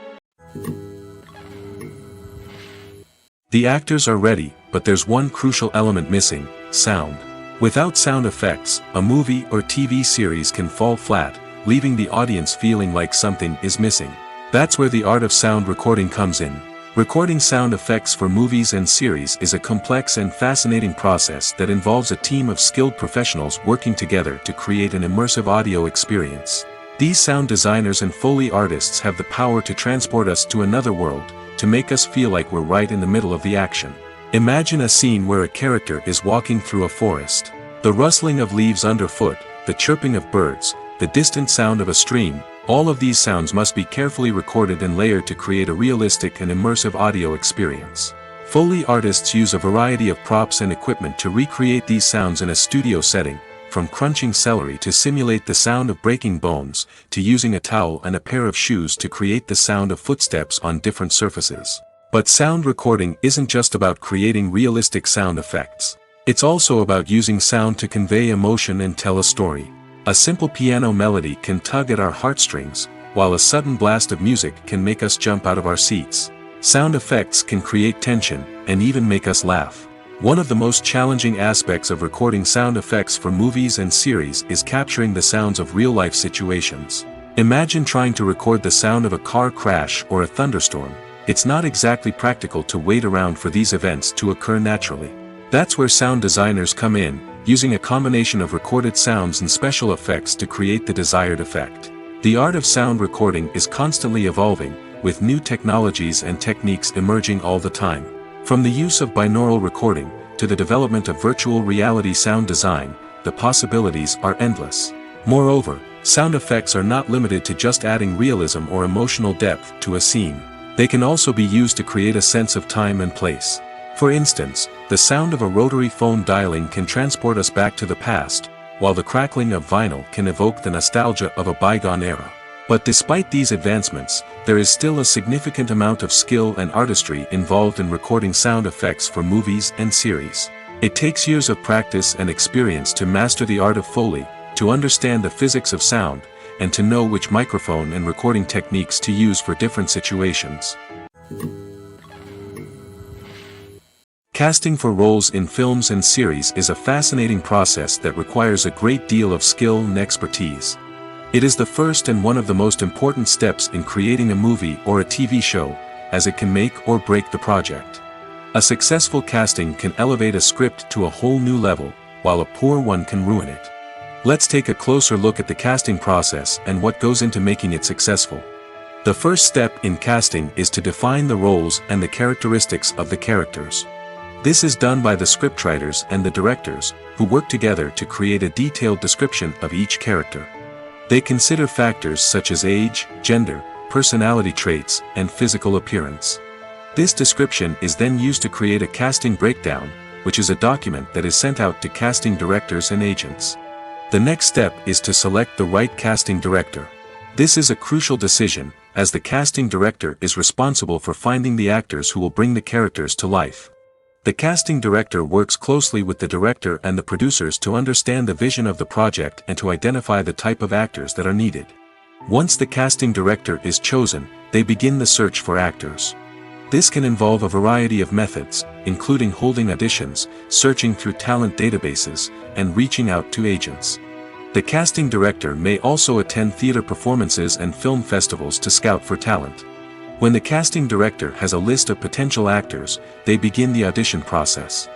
The actors are ready, but there's one crucial element missing: sound. Without sound effects, a movie or TV series can fall flat, leaving the audience feeling like something is missing. That's where the art of sound recording comes in. Recording sound effects for movies and series is a complex and fascinating process that involves a team of skilled professionals working together to create an immersive audio experience. These sound designers and Foley artists have the power to transport us to another world, to make us feel like we're right in the middle of the action. Imagine a scene where a character is walking through a forest. The rustling of leaves underfoot, the chirping of birds, the distant sound of a stream. All of these sounds must be carefully recorded and layered to create a realistic and immersive audio experience. Foley artists use a variety of props and equipment to recreate these sounds in a studio setting, from crunching celery to simulate the sound of breaking bones, to using a towel and a pair of shoes to create the sound of footsteps on different surfaces. But sound recording isn't just about creating realistic sound effects. It's also about using sound to convey emotion and tell a story. A simple piano melody can tug at our heartstrings, while a sudden blast of music can make us jump out of our seats. Sound effects can create tension, and even make us laugh. One of the most challenging aspects of recording sound effects for movies and series is capturing the sounds of real-life situations. Imagine trying to record the sound of a car crash or a thunderstorm. It's not exactly practical to wait around for these events to occur naturally. That's where sound designers come in, using a combination of recorded sounds and special effects to create the desired effect. The art of sound recording is constantly evolving, with new technologies and techniques emerging all the time. From the use of binaural recording, to the development of virtual reality sound design, the possibilities are endless. Moreover, sound effects are not limited to just adding realism or emotional depth to a scene. They can also be used to create a sense of time and place. For instance, the sound of a rotary phone dialing can transport us back to the past, while the crackling of vinyl can evoke the nostalgia of a bygone era. But despite these advancements, there is still a significant amount of skill and artistry involved in recording sound effects for movies and series. It takes years of practice and experience to master the art of Foley, to understand the physics of sound, and to know which microphone and recording techniques to use for different situations. Casting for roles in films and series is a fascinating process that requires a great deal of skill and expertise. It is the first and one of the most important steps in creating a movie or a TV show, as it can make or break the project. A successful casting can elevate a script to a whole new level, while a poor one can ruin it. Let's take a closer look at the casting process and what goes into making it successful. The first step in casting is to define the roles and the characteristics of the characters. This is done by the scriptwriters and the directors, who work together to create a detailed description of each character. They consider factors such as age, gender, personality traits, and physical appearance. This description is then used to create a casting breakdown, which is a document that is sent out to casting directors and agents. The next step is to select the right casting director. This is a crucial decision, as the casting director is responsible for finding the actors who will bring the characters to life. The casting director works closely with the director and the producers to understand the vision of the project and to identify the type of actors that are needed. Once the casting director is chosen, they begin the search for actors. This can involve a variety of methods, including holding auditions, searching through talent databases, and reaching out to agents. The casting director may also attend theater performances and film festivals to scout for talent. When the casting director has a list of potential actors, they begin the audition process.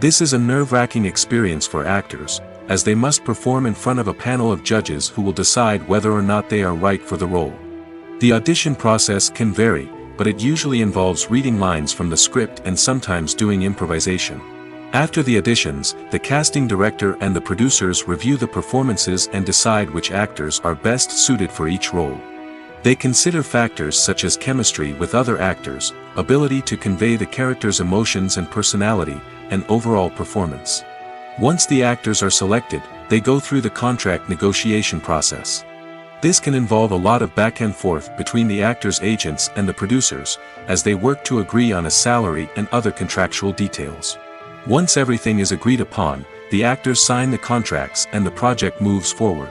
This is a nerve-wracking experience for actors, as they must perform in front of a panel of judges who will decide whether or not they are right for the role. The audition process can vary, but it usually involves reading lines from the script and sometimes doing improvisation. After the auditions, the casting director and the producers review the performances and decide which actors are best suited for each role. They consider factors such as chemistry with other actors, ability to convey the character's emotions and personality, and overall performance. Once the actors are selected, they go through the contract negotiation process. This can involve a lot of back and forth between the actors' agents and the producers, as they work to agree on a salary and other contractual details. Once everything is agreed upon, the actors sign the contracts and the project moves forward.